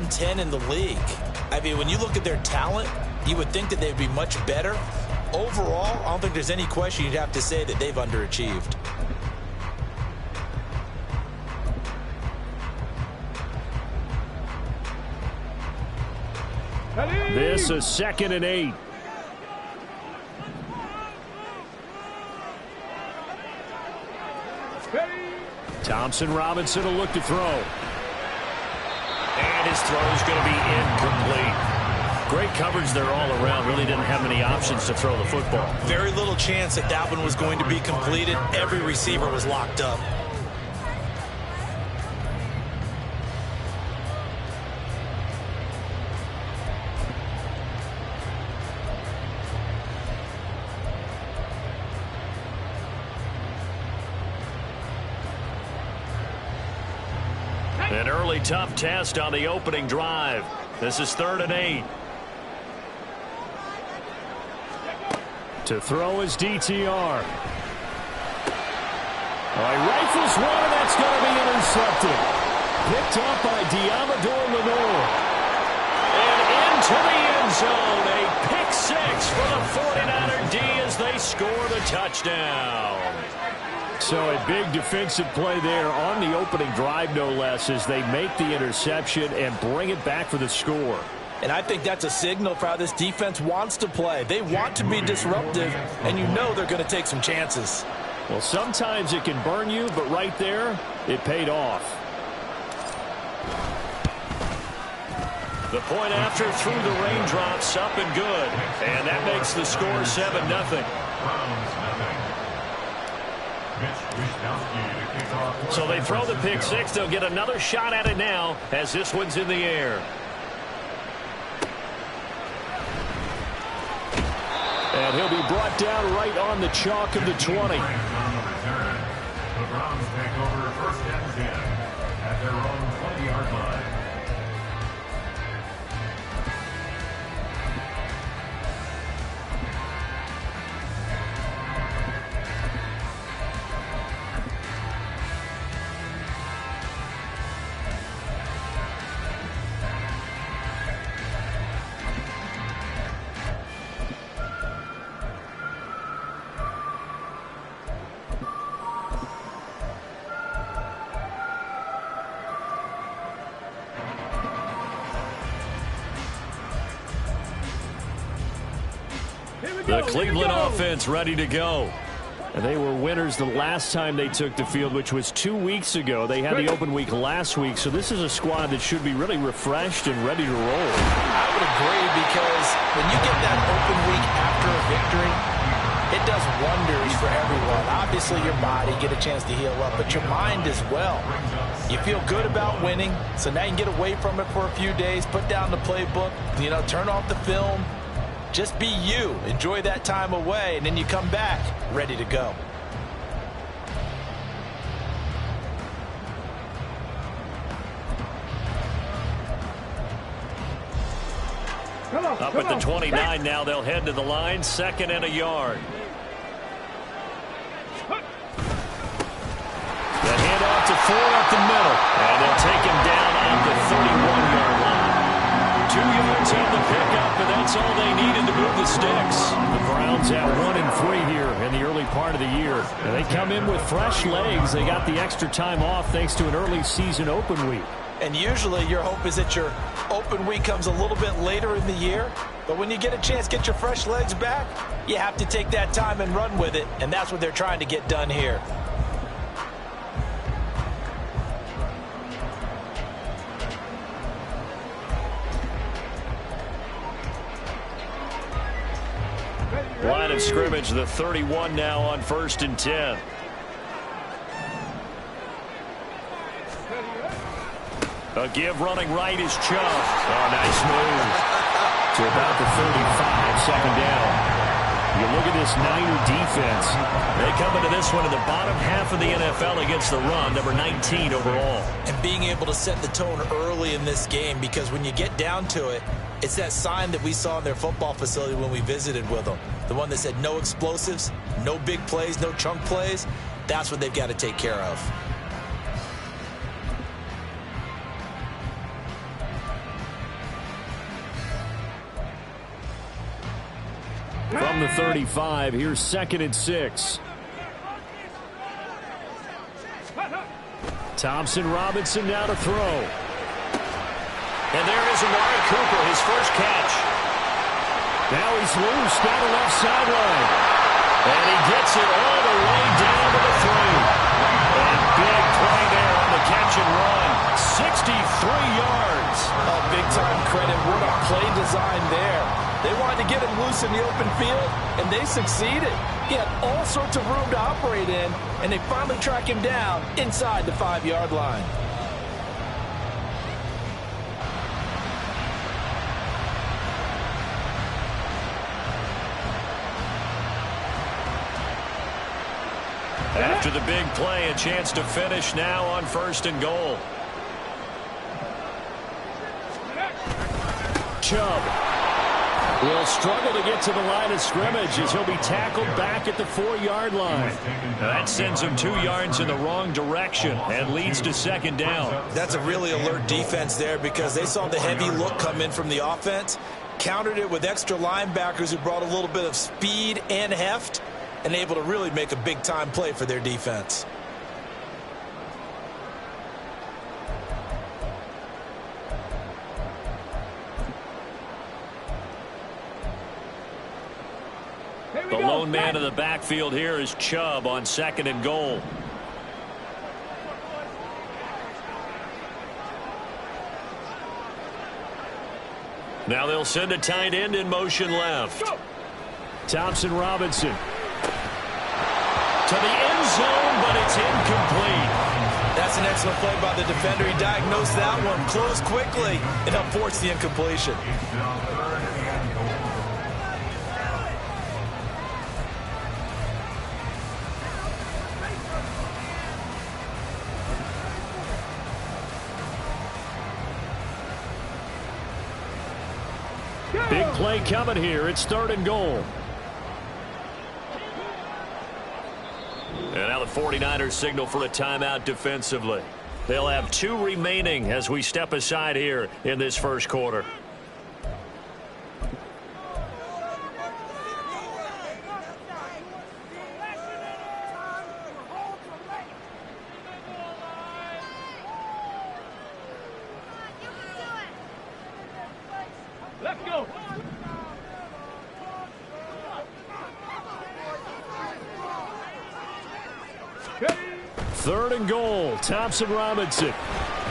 110 in the league. I mean, when you look at their talent, you would think that they'd be much better. Overall, I don't think there's any question you'd have to say that they've underachieved. This is 2nd and 8. Thompson Robinson will look to throw. And his throw is going to be incomplete. Great coverage there all around. Really didn't have many options to throw the football. Very little chance that that one was going to be completed. Every receiver was locked up. An early tough test on the opening drive. This is 3rd and 8. To throw is DTR. He rifles one, and that's going to be intercepted. Picked up by Diamador Lenore. And into the end zone. A pick six for the 49er D as they score the touchdown. So a big defensive play there on the opening drive, no less, as they make the interception and bring it back for the score. And I think that's a signal for how this defense wants to play. They want to be disruptive, and you know they're going to take some chances. Well, sometimes it can burn you, but right there, it paid off. The point after through the raindrops, up and good. And that makes the score 7-0. So they throw the pick six. They'll get another shot at it now as this one's in the air. And he'll be brought down right on the chalk of the 20. The Browns take over 1st and 10 at their own 20-yard line. The Cleveland offense ready to go. And they were winners the last time they took the field, which was 2 weeks ago. They had the open week last week, so this is a squad that should be really refreshed and ready to roll. I would agree, because when you get that open week after a victory, it does wonders for everyone. Obviously, your body, get a chance to heal up, but your mind as well. You feel good about winning, so now you can get away from it for a few days, put down the playbook, turn off the film. Just be you. Enjoy that time away, and then you come back ready to go. Up at the 29 now. They'll head to the line. 2nd and a yard. The handoff to Ford up the middle. And they'll take him down on the 31-yard line. 2 yards on the pickup, and that's all they needed to move the sticks. The Browns at 1-3 here in the early part of the year. And they come in with fresh legs. They got the extra time off thanks to an early season open week. And usually your hope is that your open week comes a little bit later in the year. But when you get a chance to get your fresh legs back, you have to take that time and run with it. And that's what they're trying to get done here. Line of scrimmage, the 31 now on 1st and 10. A give running right is Chubb. Oh, nice move. To about the 35, 2nd down. You look at this Niner defense. They come into this one in the bottom half of the NFL against the run, number 19 overall. And being able to set the tone early in this game, because when you get down to it, it's that sign that we saw in their football facility when we visited with them. The one that said no explosives, no big plays, no chunk plays. That's what they've got to take care of. From the 35, here's 2nd and 6. Thompson Robinson now to throw. And there is Amari Cooper, his first catch. Now he's loose down the left sideline. And he gets it all the way down to the 3. And big play there on the catch and run. 63 yards. Oh, big-time credit. What a play design there. They wanted to get him loose in the open field, and they succeeded. He had all sorts of room to operate in, and they finally track him down inside the 5-yard line. After the big play, a chance to finish now on 1st and goal. Chubb will struggle to get to the line of scrimmage as he'll be tackled back at the 4-yard line. That sends him 2 yards in the wrong direction and leads to 2nd down. That's a really alert defense there because they saw the heavy look come in from the offense, countered it with extra linebackers who brought a little bit of speed and heft, and able to really make a big-time play for their defense. The lone man in the backfield here is Chubb on 2nd and goal. Now they'll send a tight end in motion left. Thompson Robinson to the end zone, but it's incomplete. That's an excellent play by the defender. He diagnosed that one, closed quickly, and helped force the incompletion. Big play coming here. It's 3rd and goal. And now the 49ers signal for a timeout defensively. They'll have 2 remaining as we step aside here in this 1st quarter. Let's go. 3rd and goal. Thompson Robinson.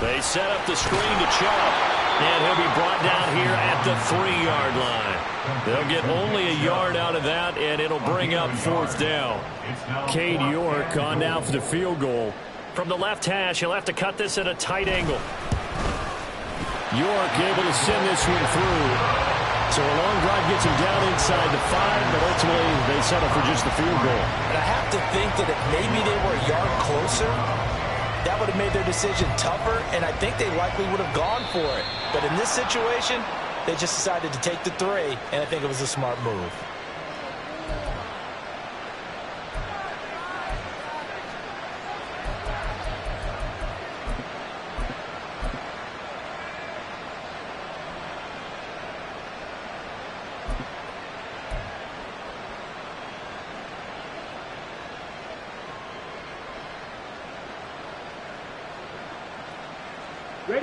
They set up the screen to Chubb. And he'll be brought down here at the 3-yard line. They'll get only a yard out of that, and it'll bring up 4th down. Cade York on now for the field goal. From the left hash, he'll have to cut this at a tight angle. York able to send this one through. So a long drive gets him down inside the 5, but ultimately they settle for just the field goal. And I have to think that if maybe they were a yard closer, that would have made their decision tougher, and I think they likely would have gone for it. But in this situation, they just decided to take the 3, and I think it was a smart move.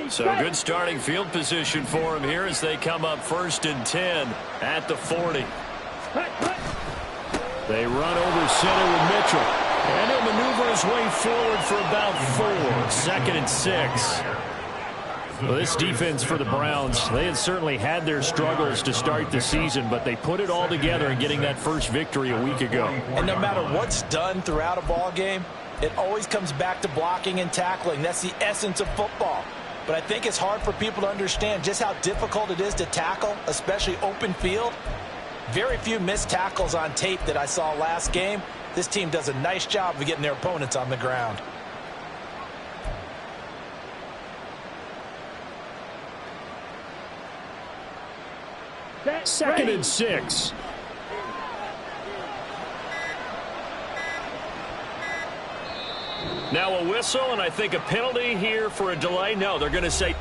So good starting field position for him here as they come up 1st and 10 at the 40. They run over center with Mitchell. And he'll maneuver his way forward for about 4. 2nd and 6. Well, this defense for the Browns, they had certainly had their struggles to start the season, but they put it all together in getting that first victory a week ago. And no matter what's done throughout a ball game, it always comes back to blocking and tackling. That's the essence of football. But I think it's hard for people to understand just how difficult it is to tackle, especially open field. Very few missed tackles on tape that I saw last game. This team does a nice job of getting their opponents on the ground. Second and 6. Now a whistle, and I think a penalty here for a delay. No, they're going to say...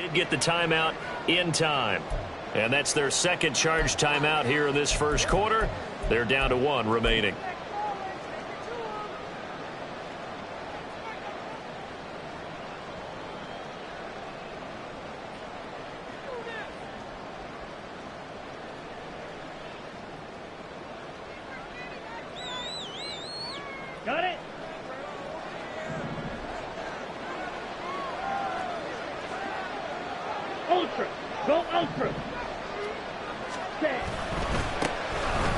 did get the timeout in time. And that's their second charge timeout here in this first quarter. They're down to 1 remaining. Got it? Ultra. Go ultra. Okay.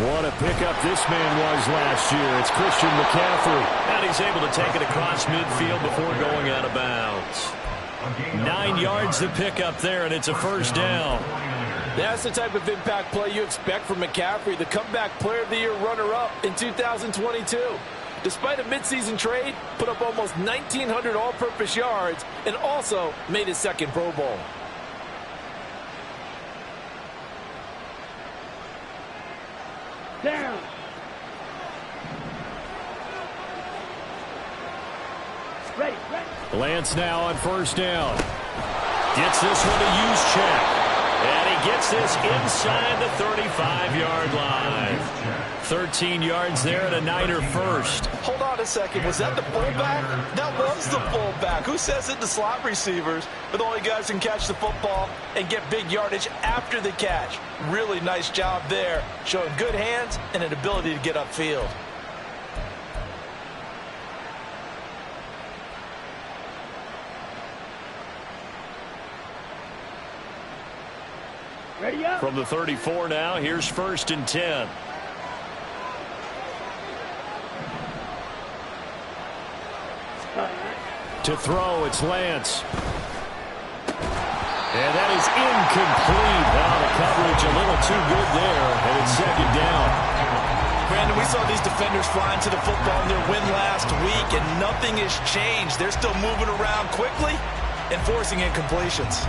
What a pickup this man was last year. It's Christian McCaffrey. And he's able to take it across midfield before going out of bounds. 9 yards to pick up there, and it's a first down. That's the type of impact play you expect from McCaffrey, the comeback player of the year runner-up in 2022. Despite a midseason trade, put up almost 1,900 all-purpose yards and also made his second Pro Bowl. Down. Ready. Lance now on first down. Gets this one to Juszczyk. And he gets this inside the 35-yard line. 13 yards there and a Niner first. Hold on a second. Was that the fullback? That was the fullback. Who says it to slot receivers? But the only guys who can catch the football and get big yardage after the catch. Really nice job there. Showing good hands and an ability to get upfield. Ready up. From the 34 now, here's 1st and 10. To throw, it's Lance. And that is incomplete. Now the coverage a little too good there, and it's second down. Brandon, we saw these defenders flying to the football in their win last week, and nothing has changed. They're still moving around quickly and forcing incompletions.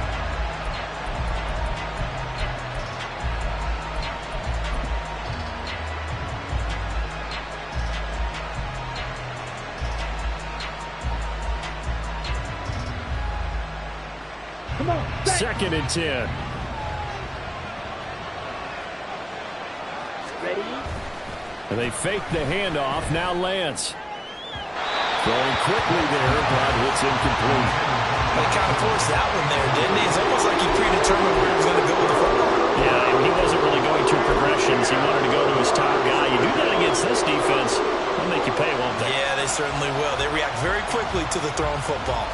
Second and 10. Ready. And they fake the handoff. Now Lance. Throwing quickly there, but it's incomplete. They kind of forced that one there, didn't he? It's almost like he predetermined where he was going to go with the football. Yeah, and he wasn't really going through progressions. He wanted to go to his top guy. You do that against this defense, they'll make you pay, won't they? Yeah, they certainly will. They react very quickly to the thrown football.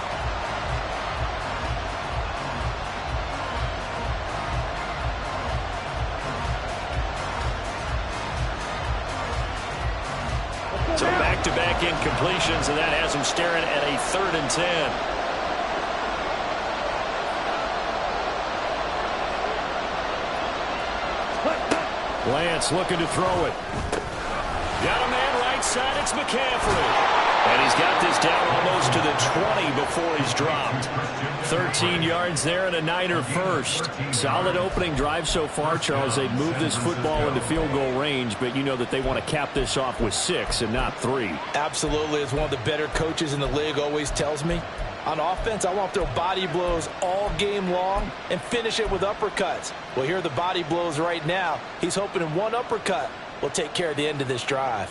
So back-to-back incompletions, and that has him staring at a 3rd and 10. Lance looking to throw it. Got a man right side, it's McCaffrey. And he's got this down almost to the 20 before he's dropped. 13 yards there and a Niner first. Solid opening drive so far, Charles. They've moved this football into field goal range, but you know that they want to cap this off with 6 and not 3. Absolutely. As one of the better coaches in the league always tells me, on offense, I want to throw body blows all game long and finish it with uppercuts. Well, here are the body blows right now. He's hoping in one uppercut will take care of the end of this drive.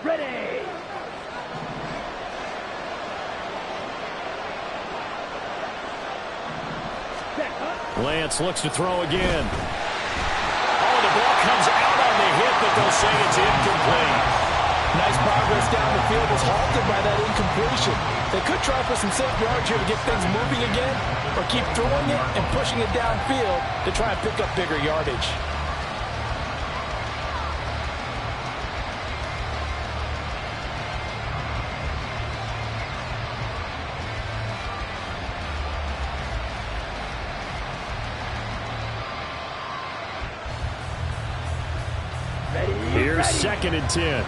Ready. Lance looks to throw again. Oh, the ball comes out on the hit, but they'll say it's incomplete. Nice progress down the field was halted by that incompletion. They could try for some safe yards here to get things moving again, or keep throwing it and pushing it downfield to try and pick up bigger yardage. Here's 2nd and 10.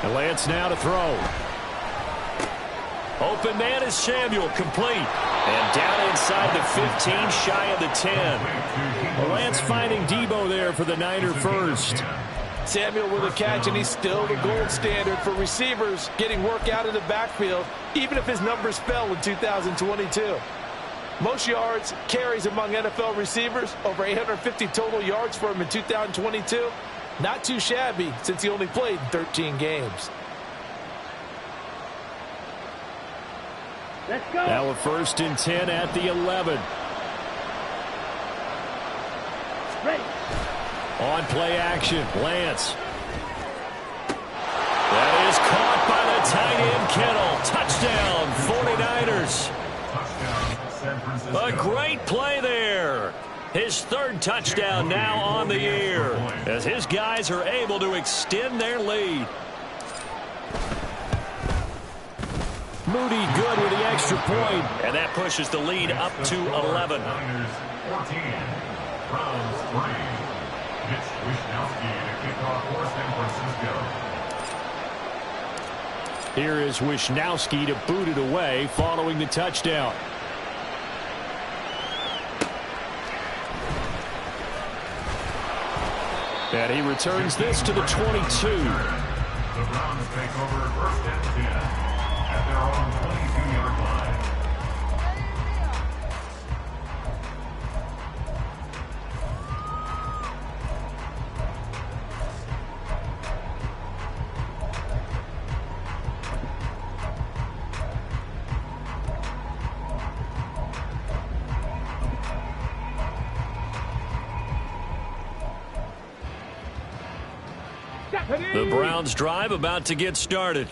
And Lance now to throw. Open man is Samuel, complete. And down inside the 15, shy of the 10. Well, Lance finding Debo there for the Niner first. Samuel with a catch, and he's still the gold standard for receivers getting work out of the backfield, even if his numbers fell in 2022. Most yards, carries among NFL receivers, over 850 total yards for him in 2022. Not too shabby since he only played 13 games. Let's go. Now a 1st and 10 at the 11. Ready. On play action, Lance. That is caught by the tight end Kittle. Touchdown, 49ers. A great play there. His 3rd touchdown now on the year as his guys are able to extend their lead. Moody good with the extra point. And that pushes the lead up to 11. 14, Browns 3. Mitch Wishnowsky to kick off for San Francisco. Here is Wishnowsky to boot it away following the touchdown. And he returns this to the 22. The Browns take over 1st and 10 at their own 22-yard line. The Browns drive about to get started.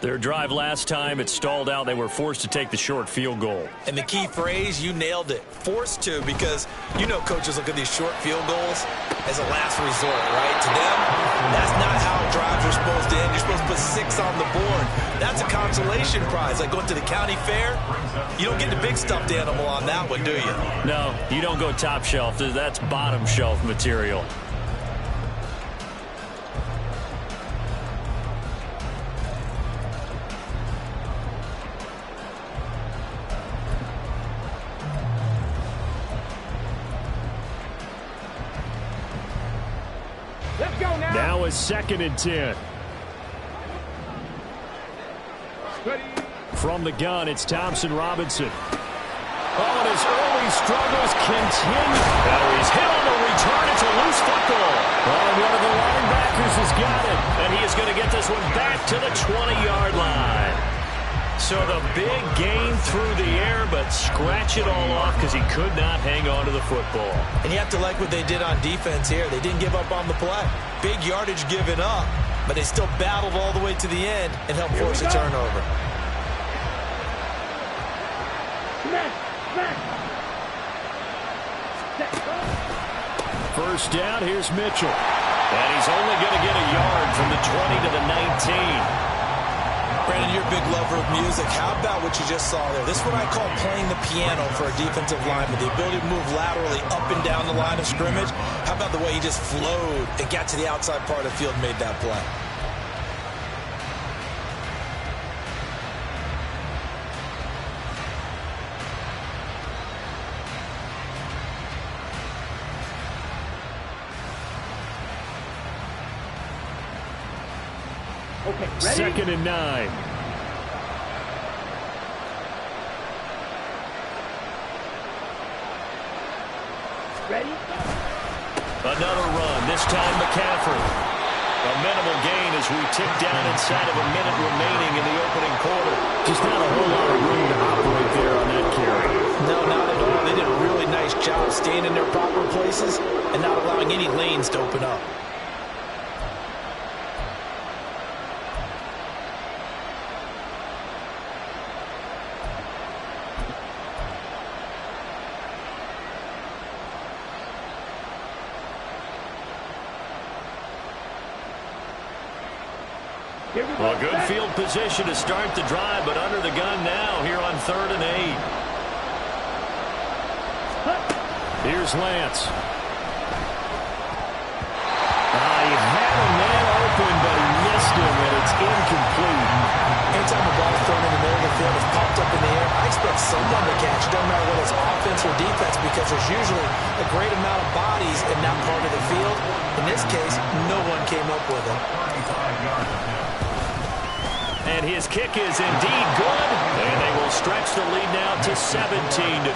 Their drive last time, it stalled out. They were forced to take the short field goal. And the key phrase, you nailed it. Forced to, because you know coaches look at these short field goals as a last resort, right? To them, that's not how drives are supposed to end. You're supposed to put 6 on the board. That's a consolation prize, like going to the county fair. You don't get the big stuffed animal on that one, do you? No, you don't go top shelf. That's bottom shelf material. Now a 2nd and 10. From the gun, it's Thompson Robinson. Oh, and his early struggles continue. He's hit on the return. It's a loose football. Oh, one of the linebackers has got it. And he is going to get this one back to the 20-yard line. So the big gain through the air, but scratch it all off because he could not hang on to the football. And you have to like what they did on defense here. They didn't give up on the play. Big yardage given up, but they still battled all the way to the end and helped force a turnover. First down, here's Mitchell. And he's only going to get a yard from the 20 to the 19. Brandon, you're a big lover of music. How about what you just saw there? This is what I call playing the piano for a defensive lineman. The ability to move laterally up and down the line of scrimmage. How about the way he just flowed and got to the outside part of the field and made that play? Okay, 2nd and 9. Ready? Another run, this time McCaffrey. A minimal gain as we tick down inside of a minute remaining in the opening quarter. Just not a whole lot of room to operate there on that carry. No, not at all. They did a really nice job staying in their proper places and not allowing any lanes to open up. Well, good field position to start the drive, but under the gun now here on 3rd and 8. Here's Lance. He had a man open, but he missed him, and it's incomplete. Anytime a ball is thrown in the middle of the field, it's popped up in the air, I expect someone to catch offense or defense because there's usually a great amount of bodies in that part of the field. In this case, no one came up with it. And his kick is indeed good, and they will stretch the lead now to 17-3.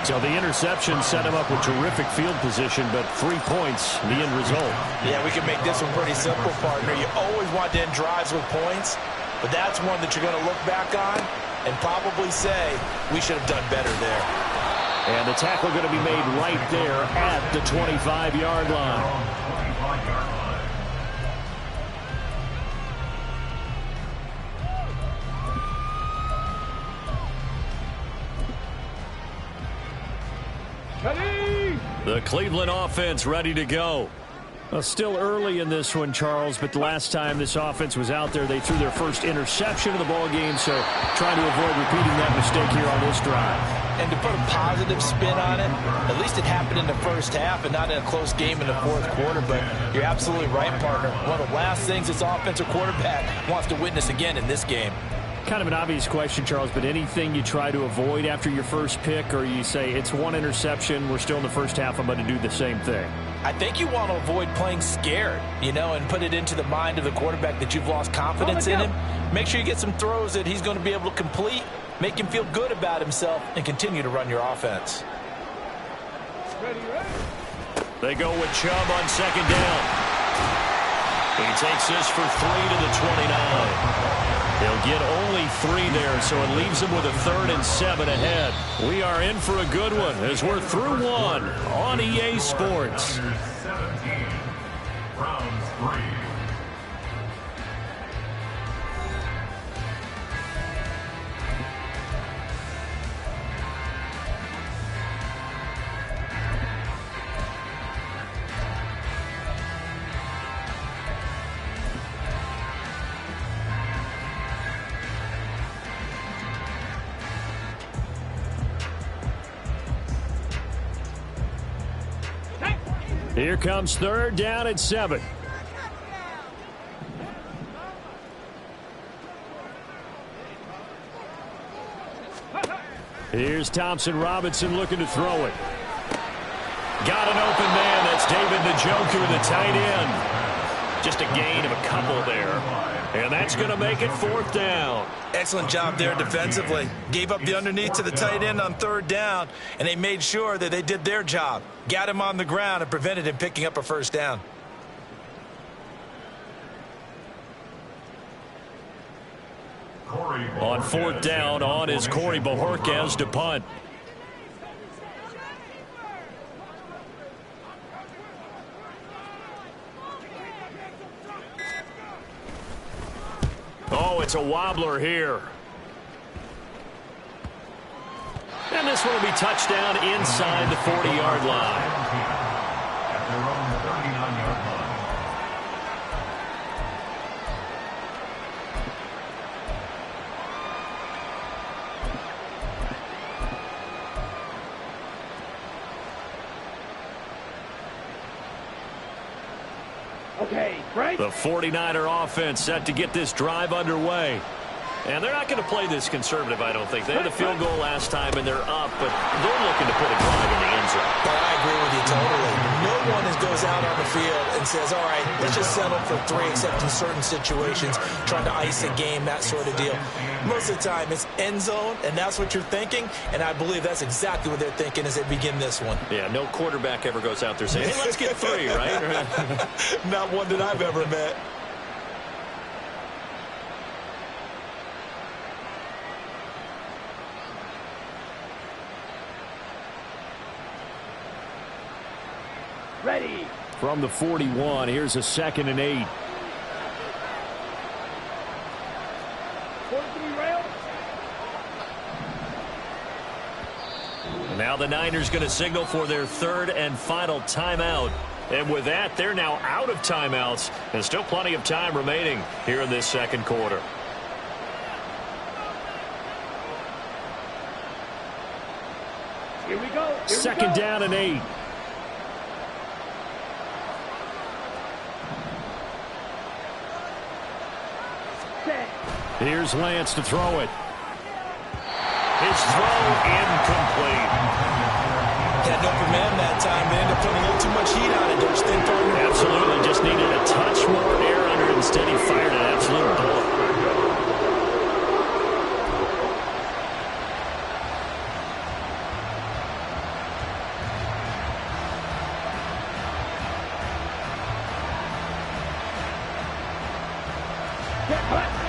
So the interception set him up with terrific field position, but 3 points, the end result. Yeah, we can make this one pretty simple, partner. You always want to end drives with points, but that's one that you're going to look back on and probably say, we should have done better there. And the tackle going to be made right there at the 25-yard line. The Cleveland offense ready to go. Well, still early in this one, Charles, but the last time this offense was out there, they threw their first interception of the ball game, so trying to avoid repeating that mistake here on this drive. And to put a positive spin on it, at least it happened in the first half and not in a close game in the fourth quarter, but you're absolutely right, partner. One of the last things this offensive quarterback wants to witness again in this game. Kind of an obvious question, Charles, but anything you try to avoid after your first pick, or you say it's one interception, we're still in the first half, I'm going to do the same thing? I think you want to avoid playing scared, and put it into the mind of the quarterback that you've lost confidence in him. Make sure you get some throws that he's going to be able to complete, make him feel good about himself, and continue to run your offense. They go with Chubb on second down. He takes this for 3 to the 29. He'll get only 3 there, so it leaves him with a 3rd and 7 ahead. We are in for a good one as we're through one on EA Sports. Here comes 3rd down and 7. Here's Thompson Robinson looking to throw it. Got an open man. That's David Njoku, the tight end. Just a gain of a couple there. And that's going to make it 4th down. Excellent job there defensively. Gave up the underneath to the tight end on 3rd down, and they made sure that they did their job. Got him on the ground and prevented him picking up a 1st down. On 4th down, on is Corey Bojorquez to punt. Oh, it's a wobbler here. And this one will be touchdown inside the 40-yard line. At their own 39-yard line. The 49er offense set to get this drive underway. And they're not going to play this conservative, I don't think. They had a field goal last time, and they're up, but they're looking to put a drive in the end zone. But I agree with you totally. No one goes out on the field and says, all right, let's just settle for 3, except in certain situations, trying to ice a game, that sort of deal. Most of the time, it's end zone, and that's what you're thinking, and I believe that's exactly what they're thinking as they begin this one. Yeah, no quarterback ever goes out there saying, hey, let's get 3, right? Not one that I've ever met. Ready. From the 41, here's a 2nd and 8. And now the Niners going to signal for their 3rd and final timeout. And with that, they're now out of timeouts. And still plenty of time remaining here in this 2nd quarter. Here we go. 2nd down and 8. Here's Lance to throw it. His His throw incomplete. Had no command that time. They ended up putting a little too much heat on it, don't you think, partner? Absolutely. Just needed a touch more air under it. Instead, he fired an absolute bullet.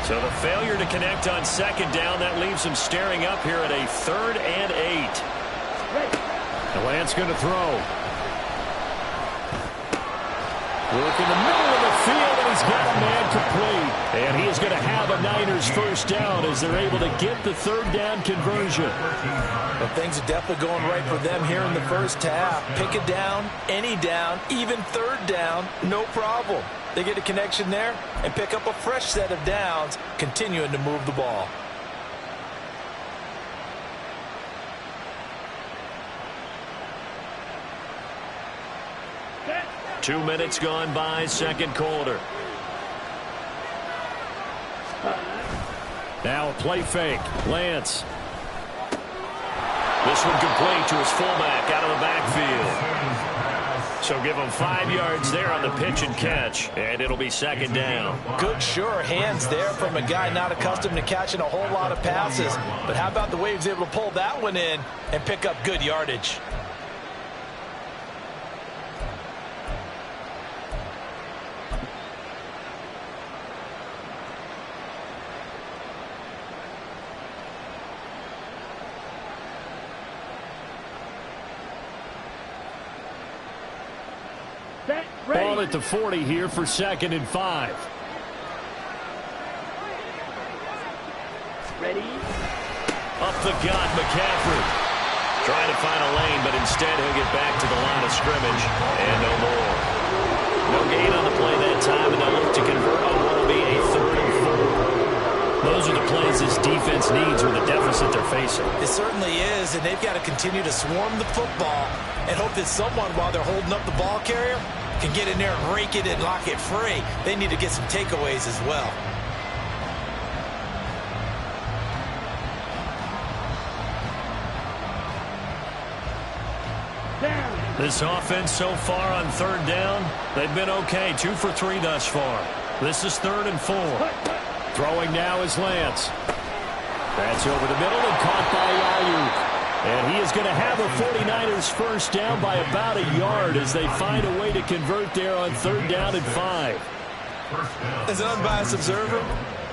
So the failure to connect on second down, that leaves him staring up here at a 3rd and 8. The Lance going to throw. Work in the middle of the field, and he's got a man complete. And he is going to have a Niners first down as they're able to get the 3rd down conversion. Well, things are definitely going right for them here in the first half. Pick a down, any down, even 3rd down, no problem. They get a connection there and pick up a fresh set of downs, continuing to move the ball. Two minutes gone by, second quarter. Now a play fake. Lance. This one complete to his fullback out of the backfield. So give him 5 yards there on the pitch and catch, and it'll be 2nd down. Good, sure hands there from a guy not accustomed to catching a whole lot of passes. But how about the way he was able to pull that one in and pick up good yardage? Ball at the 40 here for 2nd and 5. Ready? Up the gut, McCaffrey. Trying to find a lane, but instead he'll get back to the line of scrimmage, and no more. No gain on the play that time, and they'll look to convert on what will be a 3rd and 4. Those are the plays this defense needs with the deficit they're facing. It certainly is, and they've got to continue to swarm the football and hope that someone, while they're holding up the ball carrier, can get in there and rake it and lock it free. They need to get some takeaways as well. This offense so far on 3rd down, they've been okay. 2 for 3 thus far. This is 3rd and 4. Throwing now is Lance. That's over the middle and caught by Ayuk. And he is going to have a 49ers first down by about a yard as they find a way to convert there on 3rd down and 5. As an unbiased observer,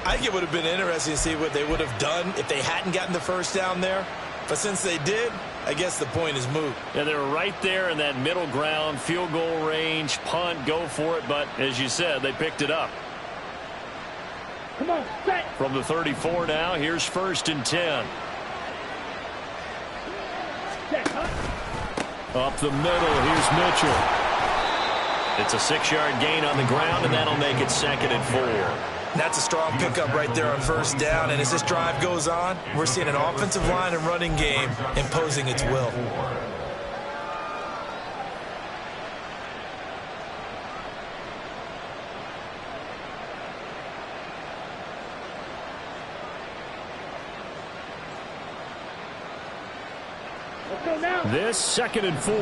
I think it would have been interesting to see what they would have done if they hadn't gotten the first down there. But since they did, I guess the point is moot. Yeah, they're right there in that middle ground, field goal range, punt, go for it. But as you said, they picked it up. Come on, set. From the 34 now, here's 1st and 10. Up the middle, here's Mitchell. It's a 6-yard gain on the ground, and that'll make it 2nd and 4. That's a strong pickup right there on first down. And as this drive goes on, we're seeing an offensive line and running game imposing its will. This 2nd and 4.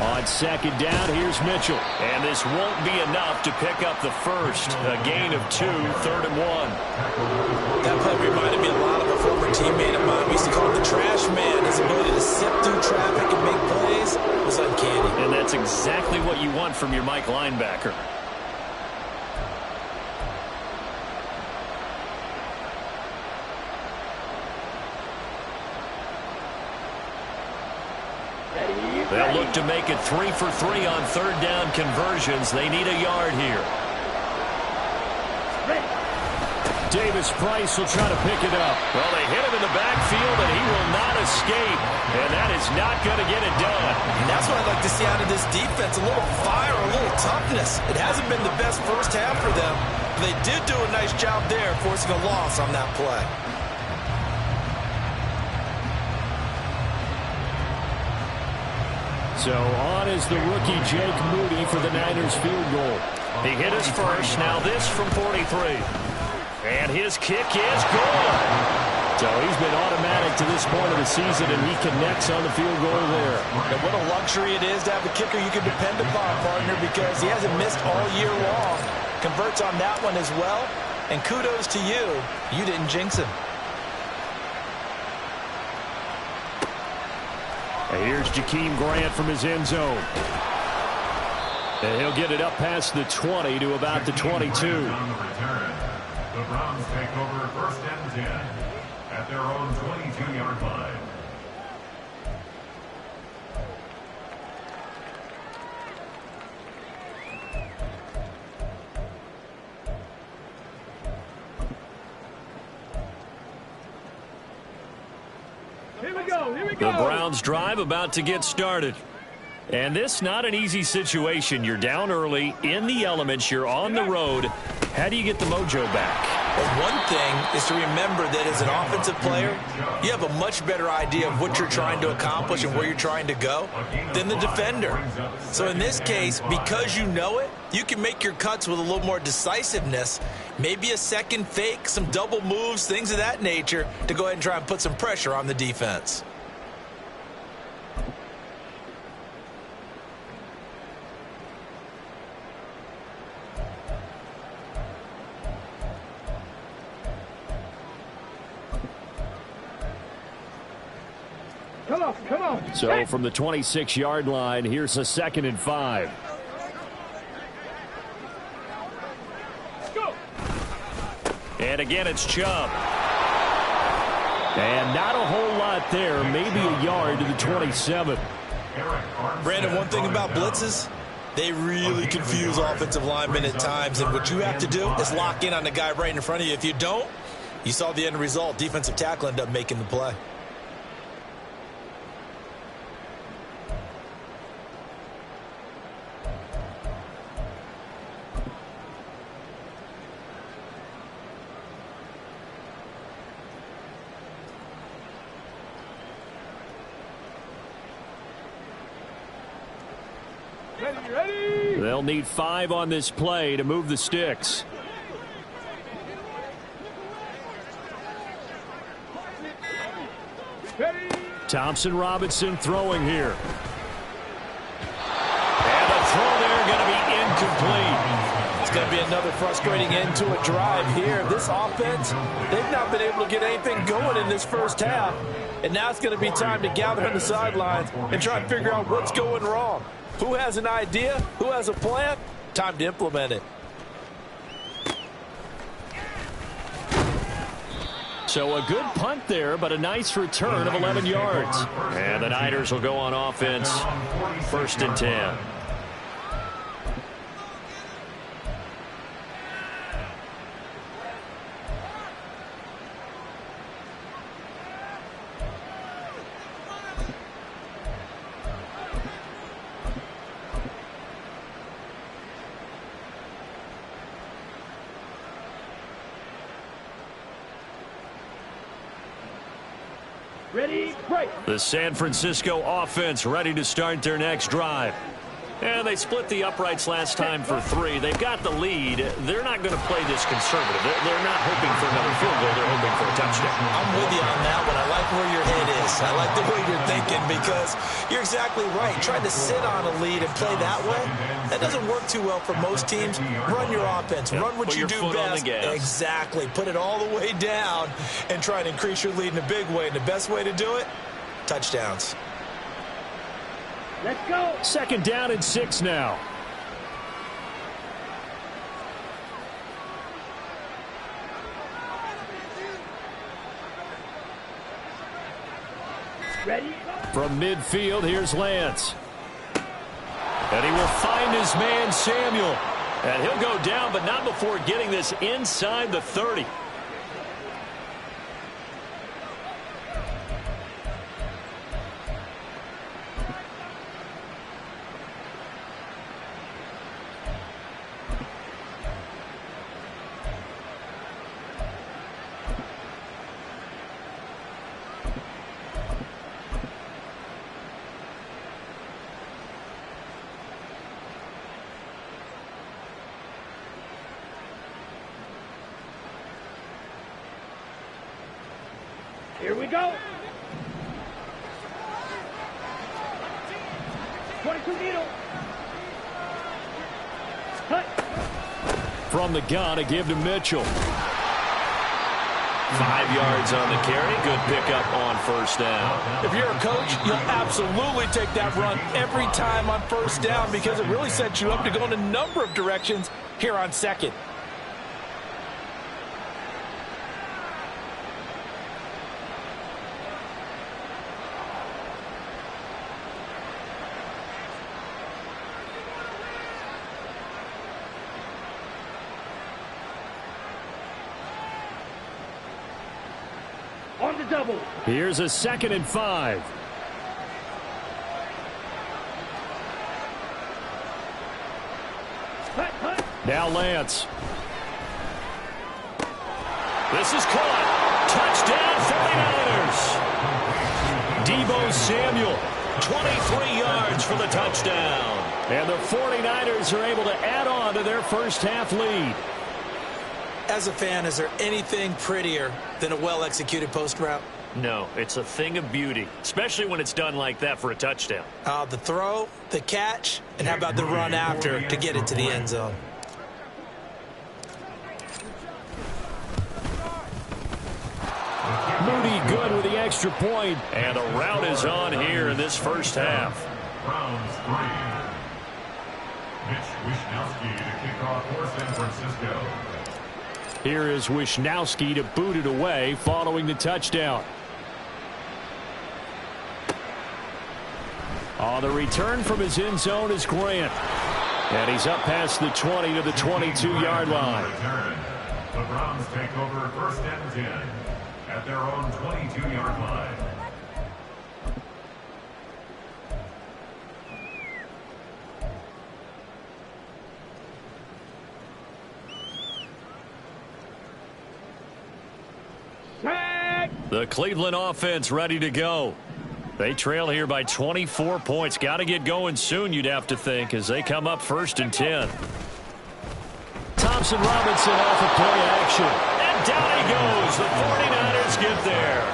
On 2nd down, here's Mitchell. And this won't be enough to pick up the first. A gain of 2, 3rd and 1. That play reminded me a lot of a former teammate of mine. We used to call him the trash man. His ability to sift through traffic and make plays was uncanny. And that's exactly what you want from your Mike linebacker. They'll look to make it 3 for 3 on 3rd down conversions. They need a yard here. Davis Price will try to pick it up. Well, they hit him in the backfield, and he will not escape. And that is not going to get it done. And that's what I'd like to see out of this defense. A little fire, a little toughness. It hasn't been the best first half for them. But they did do a nice job there, forcing a loss on that play. So on is the rookie Jake Moody for the Niners field goal. He hit his first. Now this from 43. And his kick is good. So he's been automatic to this point of the season, and he connects on the field goal there. And what a luxury it is to have a kicker you can depend upon, partner, because he hasn't missed all year long. Converts on that one as well. And kudos to you. You didn't jinx him. And here's Jakeem Grant from his end zone. And he'll get it up past the 20 to about the 22. The Browns take over first and 10 at their own 22-yard line. Here we go. Here we go. The Browns drive about to get started. And this not an easy situation. You're down early, in the elements, you're on the road. How do you get the mojo back? Well, one thing is to remember that as an offensive player, you have a much better idea of what you're trying to accomplish and where you're trying to go than the defender. So in this case, because you know it, you can make your cuts with a little more decisiveness, maybe a second fake, some double moves, things of that nature, to go ahead and try and put some pressure on the defense. Come on. So from the 26-yard line, here's a 2nd and 5. Go. And again, it's Chubb. And not a whole lot there, maybe a yard to the 27. Brandon, one thing about blitzes, they really confuse offensive linemen at times, and what you have to do is lock in on the guy right in front of you. If you don't, you saw the end result. Defensive tackle ended up making the play. Ready. They'll need 5 on this play to move the sticks. Ready. Thompson Robinson throwing here. And the throw there going to be incomplete. It's going to be another frustrating end to a drive here. This offense, they've not been able to get anything going in this first half. And now it's going to be time to gather on the sidelines and try and figure out what's going wrong. Who has an idea? Who has a plan? Time to implement it. So a good punt there, but a nice return of 11 yards. And the Niners will go on offense. 1st and 10. Ready. Break. The San Francisco offense ready to start their next drive. And they split the uprights last time for 3. They've got the lead. They're not going to play this conservative. They're not hoping for another field goal. They're hoping for a touchdown. I'm with you on that one. I like where your head is. I like the way you're thinking because you're exactly right. Trying to sit on a lead and play that way, that doesn't work too well for most teams. Run your offense. Run what you do best. Exactly. Put it all the way down and try and increase your lead in a big way. And the best way to do it, touchdowns. Let's go. 2nd down and 6 now. Ready. From midfield, here's Lance. And he will find his man, Samuel. And he'll go down, but not before getting this inside the 30. go. 22 needle. Cut. From the gun, a give to Mitchell. 5 yards on the carry. Good pickup on first down. If you're a coach, you'll absolutely take that run every time on first down because it really sets you up to go in a number of directions here on second. On the double. Here's a 2nd and 5. Cut, cut. Now Lance. This is caught. Touchdown 49ers. Deebo Samuel. 23 yards for the touchdown. And the 49ers are able to add on to their first half lead. As a fan, is there anything prettier than a well-executed post route? No, it's a thing of beauty, especially when it's done like that for a touchdown. The throw, the catch, and how about the run after to get it to the end zone? Moody good with the extra point. And the route is on here in this first half. Browns 3. Mitch Wishnowsky to kick off for San Francisco. Here is Wishnowsky to boot it away following the touchdown. On the return from his end zone is Grant. And he's up past the 20 to the 22-yard line. The Browns take over first and 10 at their own 22-yard line. The Cleveland offense ready to go. They trail here by 24 points. Got to get going soon, you'd have to think, as they come up first and 10. Thompson Robinson off of play action. And down he goes. The 49ers get there.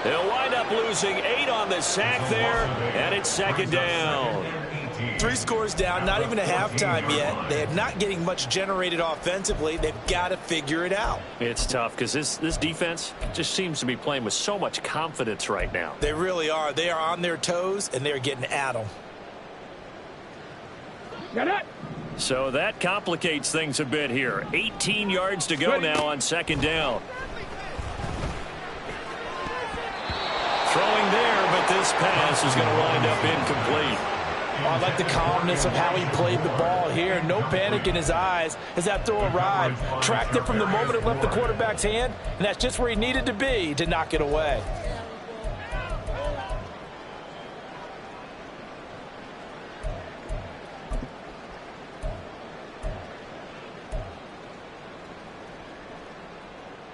They'll wind up losing 8 on the sack there, and it's second down. 3 scores down, not even a halftime yet. They're not getting much generated offensively. They've got to figure it out. It's tough because this defense just seems to be playing with so much confidence right now. They really are. They are on their toes, and they're getting at them. Got it. So that complicates things a bit here. 18 yards to go now on second down. Throwing there, but this pass is going to wind up incomplete. Oh, I like the calmness of how he played the ball here. No panic in his eyes as that throw arrived. Tracked it from the moment it left the quarterback's hand, and that's just where he needed to be to knock it away.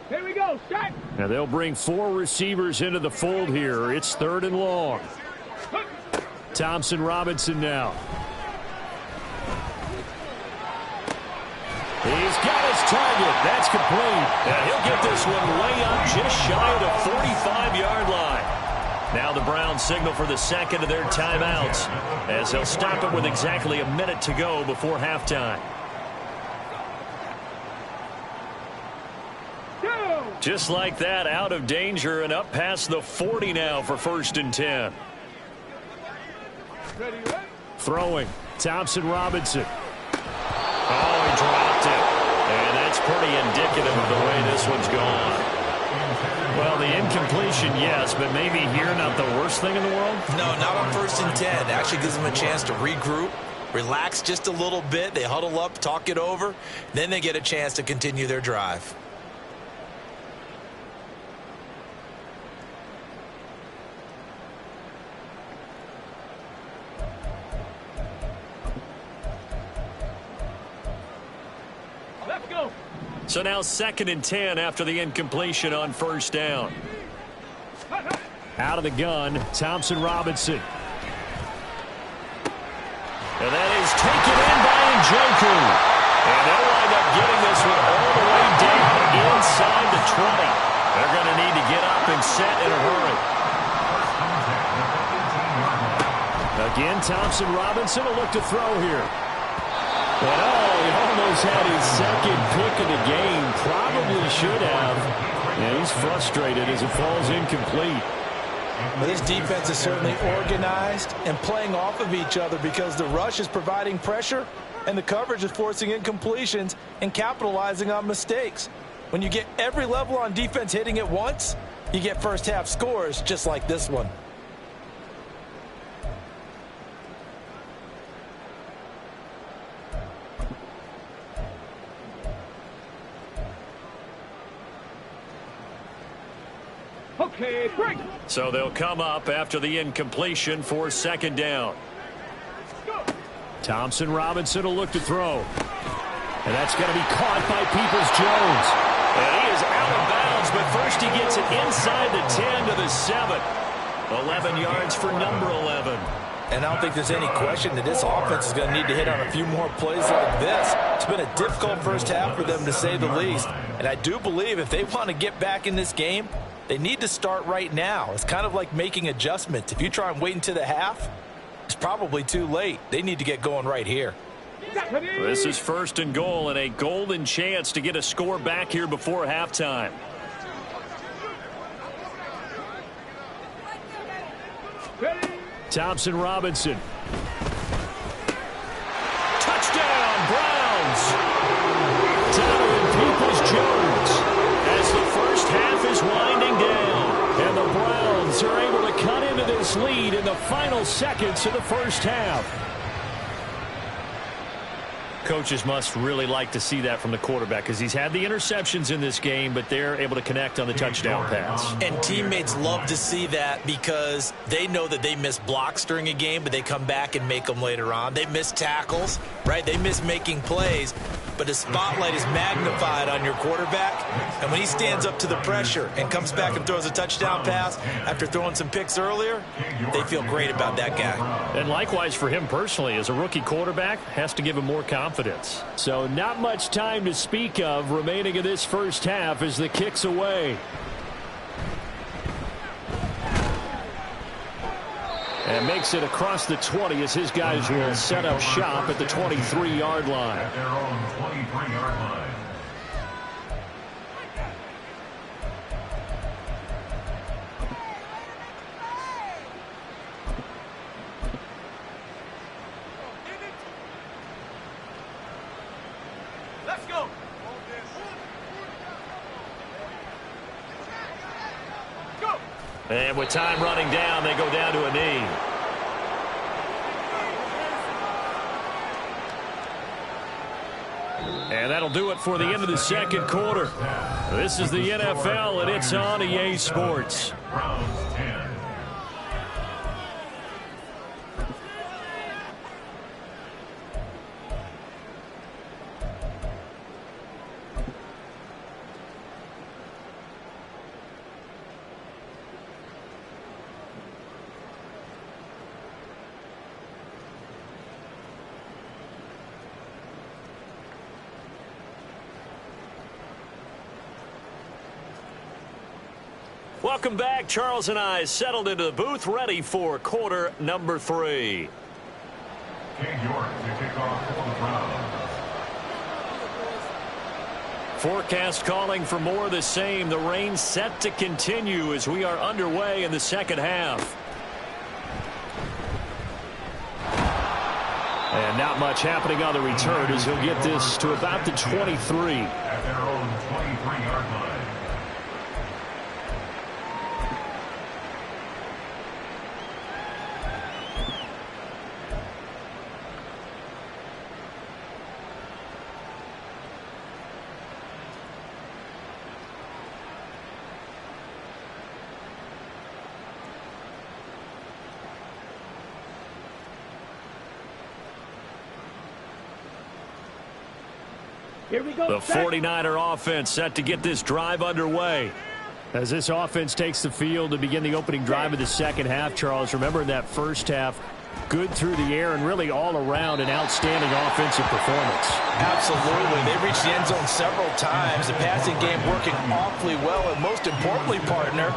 Here we go. Shot. Now they'll bring 4 receivers into the fold here. It's 3rd and long. Thompson Robinson now. He's got his target. That's complete. And he'll get this one way up just shy of the 45-yard line. Now the Browns signal for the second of their timeouts as they'll stop it with exactly a minute to go before halftime. Just like that, out of danger and up past the 40 now for first and 10. Ready, ready. Throwing. Thompson Robinson. Oh, he dropped it. And that's pretty indicative of the way this one's gone. Well, the incompletion, yes, but maybe here not the worst thing in the world? No, not on first and 10. It actually gives them a chance to regroup, relax just a little bit. They huddle up, talk it over. Then they get a chance to continue their drive. Let's go. So now second and 10 after the incompletion on first down. Out of the gun, Thompson Robinson. And that is taken in by Njoku. And they'll wind up getting this one all the way down inside the 20. They're going to need to get up and set in a hurry. Again, Thompson Robinson will look to throw here. And he almost had his second pick of the game. Probably should have. Yeah, he's frustrated as it falls incomplete. Well, this defense is certainly organized and playing off of each other because the rush is providing pressure and the coverage is forcing incompletions and capitalizing on mistakes. When you get every level on defense hitting at once, you get first half scores just like this one. Okay, break. So they'll come up after the incompletion for second down. Thompson Robinson will look to throw. And that's going to be caught by Peoples-Jones. And he is out of bounds, but first he gets it inside the 10 to the 7. 11 yards for number 11. And I don't think there's any question that this offense is going to need to hit on a few more plays like this. It's been a difficult first half for them, to say the least. And I do believe if they want to get back in this game, they need to start right now. It's kind of like making adjustments. If you try and wait until the half, it's probably too late. They need to get going right here. This is first and goal and a golden chance to get a score back here before halftime. Thompson Robinson. Touchdown, Browns! Donovan Peoples-Jones as the first half is winding down. And the Browns are able to cut into this lead in the final seconds of the first half. Coaches must really like to see that from the quarterback because he's had the interceptions in this game, but they're able to connect on the touchdown pass. And teammates love to see that because they know that they miss blocks during a game, but they come back and make them later on. They miss tackles, right? They miss making plays, but the spotlight is magnified on your quarterback. And when he stands up to the pressure and comes back and throws a touchdown pass after throwing some picks earlier, they feel great about that guy. And likewise for him personally, as a rookie quarterback, has to give him more confidence. So not much time to speak of remaining in this first half as the kick's away. And makes it across the 20 as his guys will set up shop at the 23-yard line. At their own 23-yard line. Let's go. Go. And with time running down, they go down to a knee. And that'll do it for the end of the second quarter. This is the NFL, and it's on EA Sports. Browns 10. Welcome back. Charles and I settled into the booth, ready for quarter number 3. King York to kick off for the Browns. Forecast calling for more of the same. The rain set to continue as we are underway in the second half. And not much happening on the return as he'll get this to about the 23. At their own 23-yard line. Here we go. The 49er offense set to get this drive underway. As this offense takes the field to begin the opening drive of the second half, Charles, remember in that first half, Good through the air and really all around an outstanding offensive performance. Absolutely. They reached the end zone several times. The passing game working awfully well, and most importantly, partner.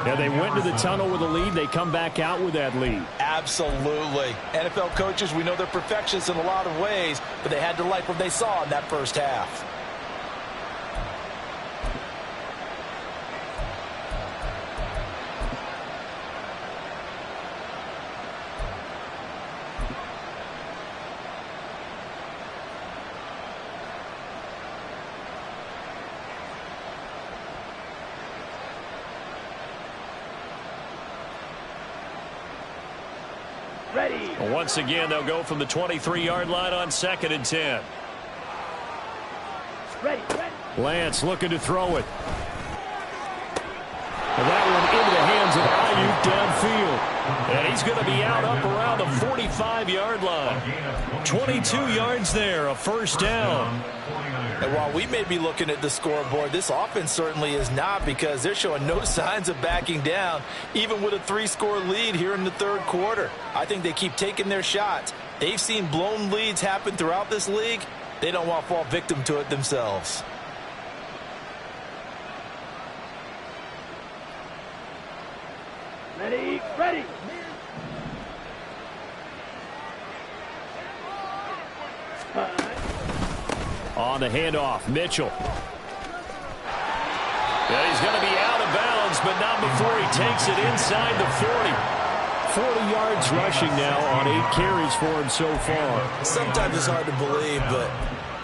Yeah, they went to the tunnel with a lead. They come back out with that lead. Absolutely. NFL coaches, we know they're perfectionists in a lot of ways, but they had to like what they saw in that first half. Ready. Once again, they'll go from the 23-yard line on 2nd and 10. Ready. Lance looking to throw it. And that one into the hands of Ayuk downfield. And he's going to be out up around the 45-yard line. 22 yards there, a first down. And while we may be looking at the scoreboard, this offense certainly is not, because they're showing no signs of backing down, even with a 3-score lead here in the third quarter. I think they keep taking their shots. They've seen blown leads happen throughout this league. They don't want to fall victim to it themselves. Ready. On the handoff, Mitchell. Yeah, he's going to be out of bounds, but not before he takes it inside the 40. 40 yards rushing now on 8 carries for him so far. Sometimes it's hard to believe, but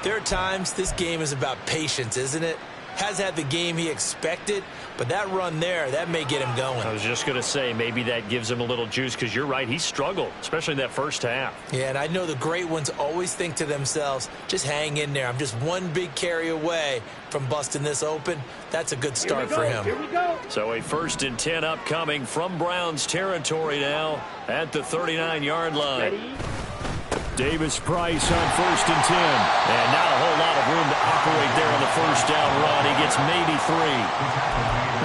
there are times this game is about patience, isn't it? Has had the game he expected, but that run there, that may get him going. I was just going to say, maybe that gives him a little juice, because you're right, he struggled, especially in that first half. Yeah, and I know the great ones always think to themselves, just hang in there. I'm just one big carry away from busting this open. That's a good start for him. Here we go. So a 1st and 10 upcoming from Browns territory now at the 39-yard line. Ready. Davis Price on 1st and 10. And not a whole lot of room to operate there on the first down run. He gets maybe 3.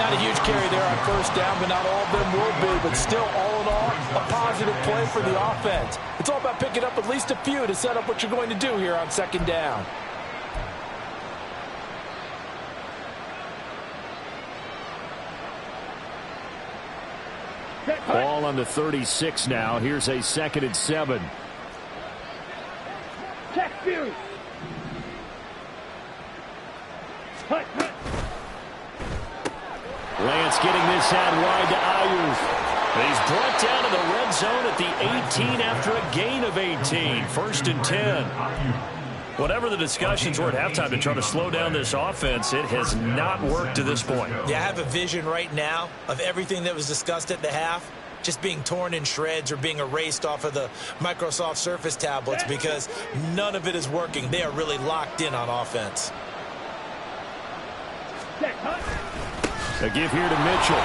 Not a huge carry there on first down, but not all of them will be. But still, all in all, a positive play for the offense. It's all about picking up at least a few to set up what you're going to do here on 2nd down. Ball on the 36 now. Here's a 2nd and 7. Check Fury. Hut. Lance getting this out wide to Ayuk. He's brought down to the red zone at the 18 after a gain of 18. 1st and 10. Whatever the discussions were at halftime to try to slow down this offense, it has not worked to this point. Yeah, I have a vision right now of everything that was discussed at the half just being torn in shreds or being erased off of the Microsoft Surface tablets, because none of it is working. They are really locked in on offense. A give here to Mitchell.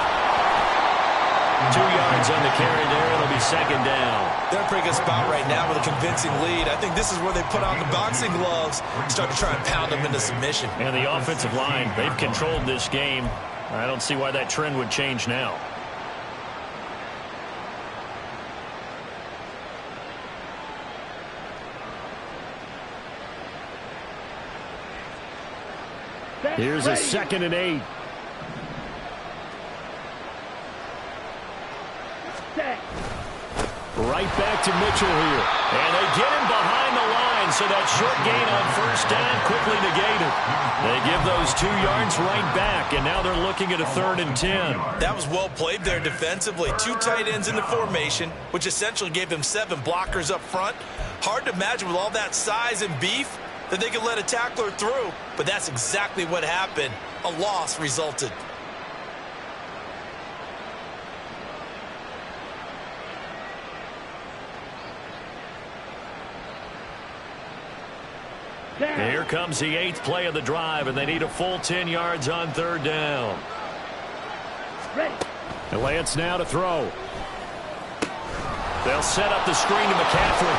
2 yards on the carry there. It'll be 2nd down. They're in a pretty good spot right now with a convincing lead. I think this is where they put on the boxing gloves and start to try and pound them into submission. And the offensive line, they've controlled this game. I don't see why that trend would change now. Here's a 2nd and 8. Right back to Mitchell here. And they get him behind the line, so that short gain on first down quickly negated. They give those 2 yards right back, and now they're looking at a 3rd and 10. That was well played there defensively. 2 tight ends in the formation, which essentially gave them 7 blockers up front. Hard to imagine with all that size and beef that they could let a tackler through, but that's exactly what happened. A loss resulted. Here comes the 8th play of the drive, and they need a full 10 yards on 3rd down. And Lance now to throw. They'll set up the screen to McCaffrey.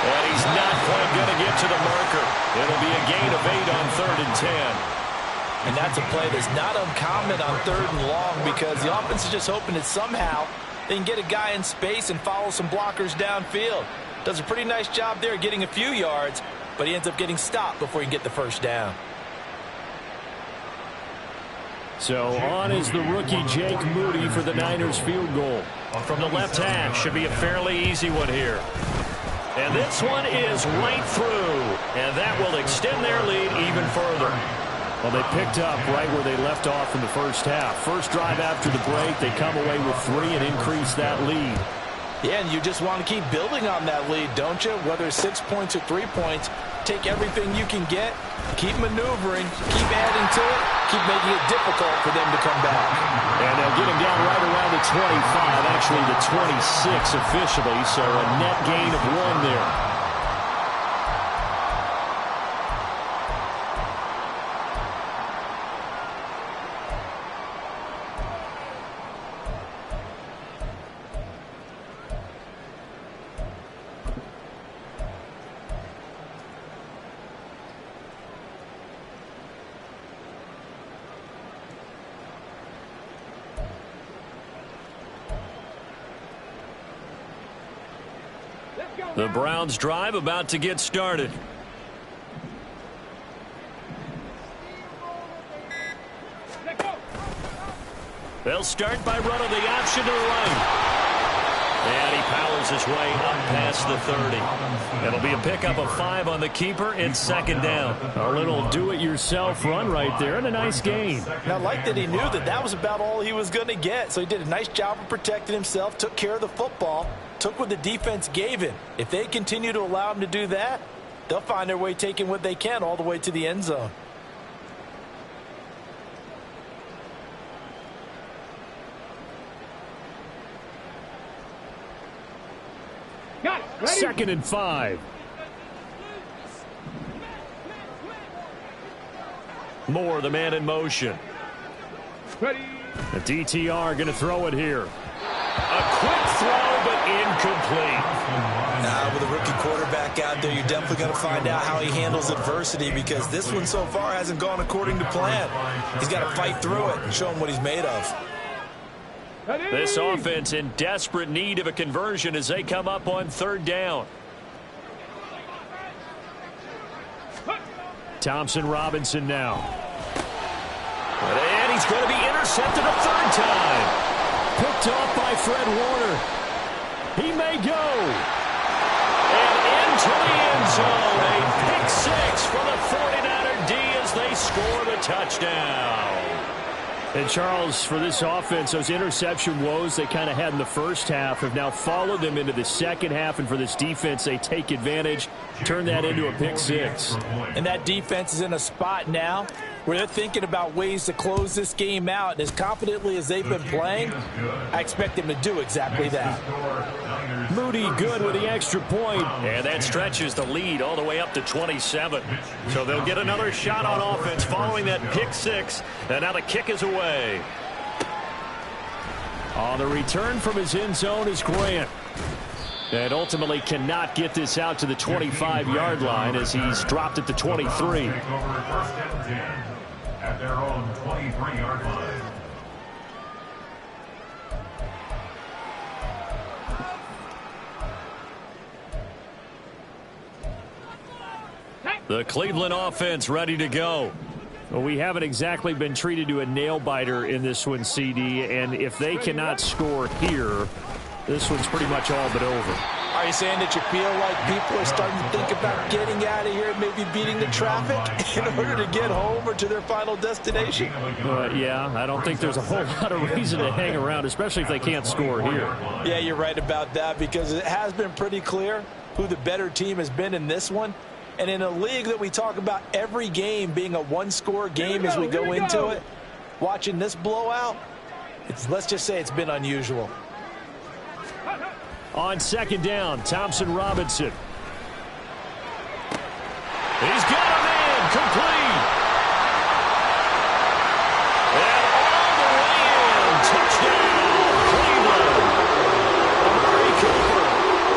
And he's not quite going to get to the marker. It'll be a gain of 8 on 3rd and 10. And that's a play that's not uncommon on 3rd and long, because the offense is just hoping that somehow They can get a guy in space and follow some blockers downfield. Does a pretty nice job there getting a few yards, but he ends up getting stopped before he can get the first down. So on is the rookie Jake Moody for the Niners field goal. From the left hash, should be a fairly easy one here. And this one is right through. And that will extend their lead even further. Well, they picked up right where they left off in the first half. First drive after the break, they come away with 3 and increase that lead. Yeah, and you just want to keep building on that lead, don't you? Whether it's 6 points or 3 points, take everything you can get, keep maneuvering, keep adding to it, keep making it difficult for them to come back. And they'll get him down right around the 25, actually the 26 officially, so a net gain of 1 there. The Browns drive about to get started. They'll start by running the option to the right. And he powers his way up past the 30. It'll be a pickup of 5 on the keeper. It's second down. A little do-it-yourself run right there and a nice gain. Now, I like that he knew that that was about all he was going to get. So he did a nice job of protecting himself, took care of the football, took what the defense gave him. If they continue to allow him to do that, they'll find their way taking what they can all the way to the end zone. Second and 5. Moore, the man in motion. The DTR going to throw it here. A quick throw, but incomplete. With a rookie quarterback out there, you're definitely going to find out how he handles adversity, because this one so far hasn't gone according to plan. He's got to fight through it and show him what he's made of. This offense in desperate need of a conversion as they come up on third down. Thompson Robinson now. And he's going to be intercepted a third time. Picked off by Fred Warner. He may go. And into the end zone. A pick 6 for the 49er D as they score the touchdown. And Charles, for this offense, those interception woes they kind of had in the first half have now followed them into the second half. And for this defense, they take advantage, turn that into a pick 6. And that defense is in a spot now where they're thinking about ways to close this game out. And as confidently as they've been playing, I expect them to do exactly that. Moody good with the extra point. And that stretches the lead all the way up to 27. So they'll get another shot on offense following that pick 6. And now the kick is away. On the return from his end zone is Grant. And ultimately cannot get this out to the 25-yard line as he's dropped at the 23. First and 10 at their own 23-yard line. The Cleveland offense ready to go. Well, we haven't exactly been treated to a nail-biter in this one, CD, and if they cannot score here, this one's pretty much all but over. Are you saying that you feel like people are starting to think about getting out of here and maybe beating the traffic in order to get home or to their final destination? Yeah, I don't think there's a whole lot of reason to hang around, especially if they can't score here. Yeah, you're right about that, because it has been pretty clear who the better team has been in this one. And in a league that we talk about every game being a one-score game as we go into it, watching this blowout, let's just say it's been unusual. On second down, Thompson Robinson. He's got a man complete. And all the way in. Touchdown, Cleveland. Amari Cooper,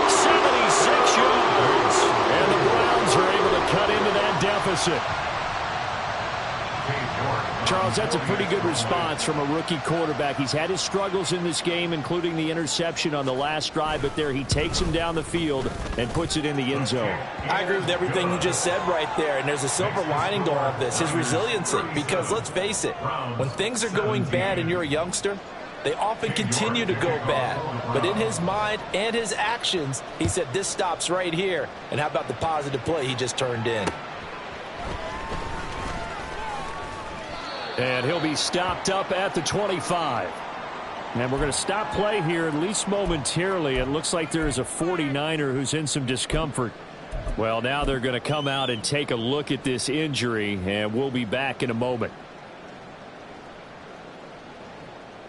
76 yards. And the Browns are able to cut into that deficit. Dave York Charles, that's a pretty good response from a rookie quarterback. He's had his struggles in this game, including the interception on the last drive, but there he takes him down the field and puts it in the end zone. I agree with everything you just said right there, and there's a silver lining to all of this, his resiliency, because let's face it, when things are going bad and you're a youngster, they often continue to go bad. But in his mind and his actions, he said this stops right here, and how about the positive play he just turned in? And he'll be stopped up at the 25. And we're going to stop play here, at least momentarily. It looks like there's a 49er who's in some discomfort. Well, now they're going to come out and take a look at this injury, and we'll be back in a moment.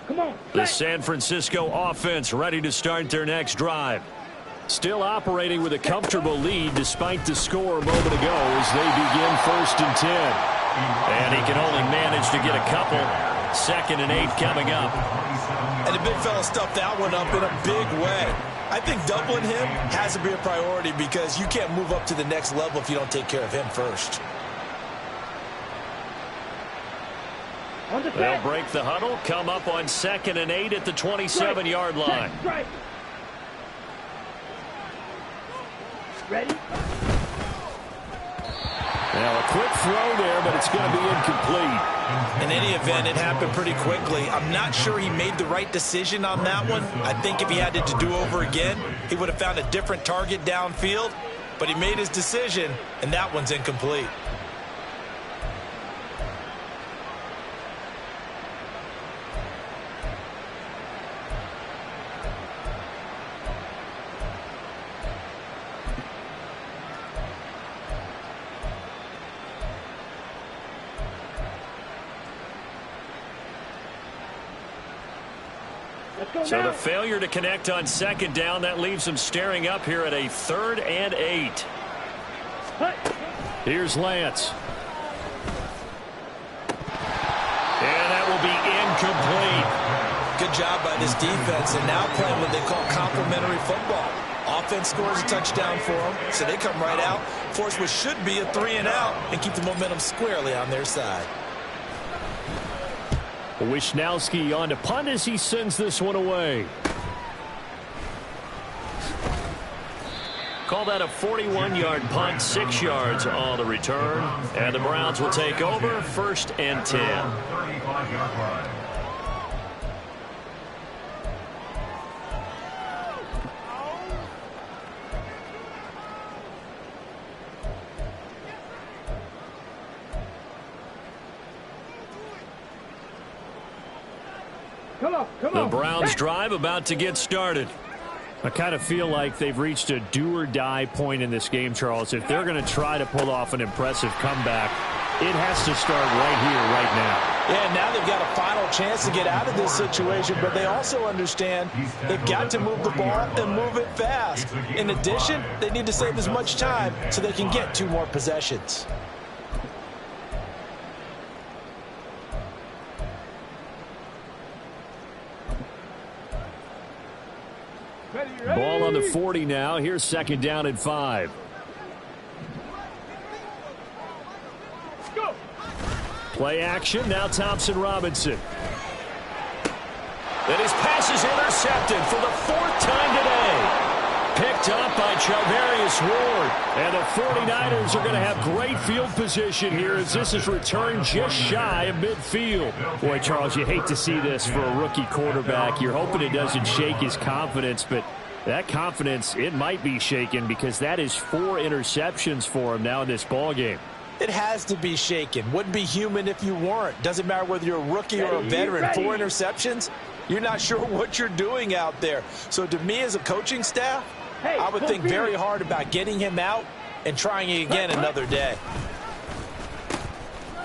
Come on. The San Francisco offense ready to start their next drive. Still operating with a comfortable lead despite the score a moment ago as they begin 1st and 10. And he can only manage to get a couple. 2nd and 8 coming up. And the big fella stuffed that one up in a big way. I think doubling him has to be a priority because you can't move up to the next level if you don't take care of him first. They'll break the huddle, come up on 2nd and 8 at the 27-yard line. Ready? Now a quick throw there, but it's going to be incomplete. In any event, it happened pretty quickly. I'm not sure he made the right decision on that one. I think if he had it to do over again, he would have found a different target downfield. But he made his decision, and that one's incomplete. So the failure to connect on 2nd down, that leaves them staring up here at a 3rd and 8. Here's Lance. And that will be incomplete. Good job by this defense, and now playing what they call complementary football. Offense scores a touchdown for them, so they come right out, force what should be a 3 and out, and keep the momentum squarely on their side. Wishnowski on to punt as he sends this one away. Call that a 41-yard punt, 6 yards on the return. And the Browns will take over 1st and 10. 35-yard line. The Browns drive about to get started. I kind of feel like they've reached a do-or-die point in this game, Charles. If they're going to try to pull off an impressive comeback, it has to start right here, right now. Yeah, now they've got a final chance to get out of this situation, but they also understand they've got to move the ball and move it fast. In addition, they need to save as much time so they can get 2 more possessions. Ball on the 40 now. Here's 2nd down and 5. Let's go. Play action. Now Thompson Robinson. And his pass is intercepted for the 4th time today. Picked up by Charvarius Ward. And the 49ers are going to have great field position here as this is returned just shy of midfield. Boy, Charles, you hate to see this for a rookie quarterback. You're hoping it doesn't shake his confidence, but that confidence, it might be shaken because that is 4 interceptions for him now in this ball game. It has to be shaken. Wouldn't be human if you weren't. Doesn't matter whether you're a rookie or a veteran. 4 interceptions, you're not sure what you're doing out there. So to me as a coaching staff, I would think very hard about getting him out and trying it again another day.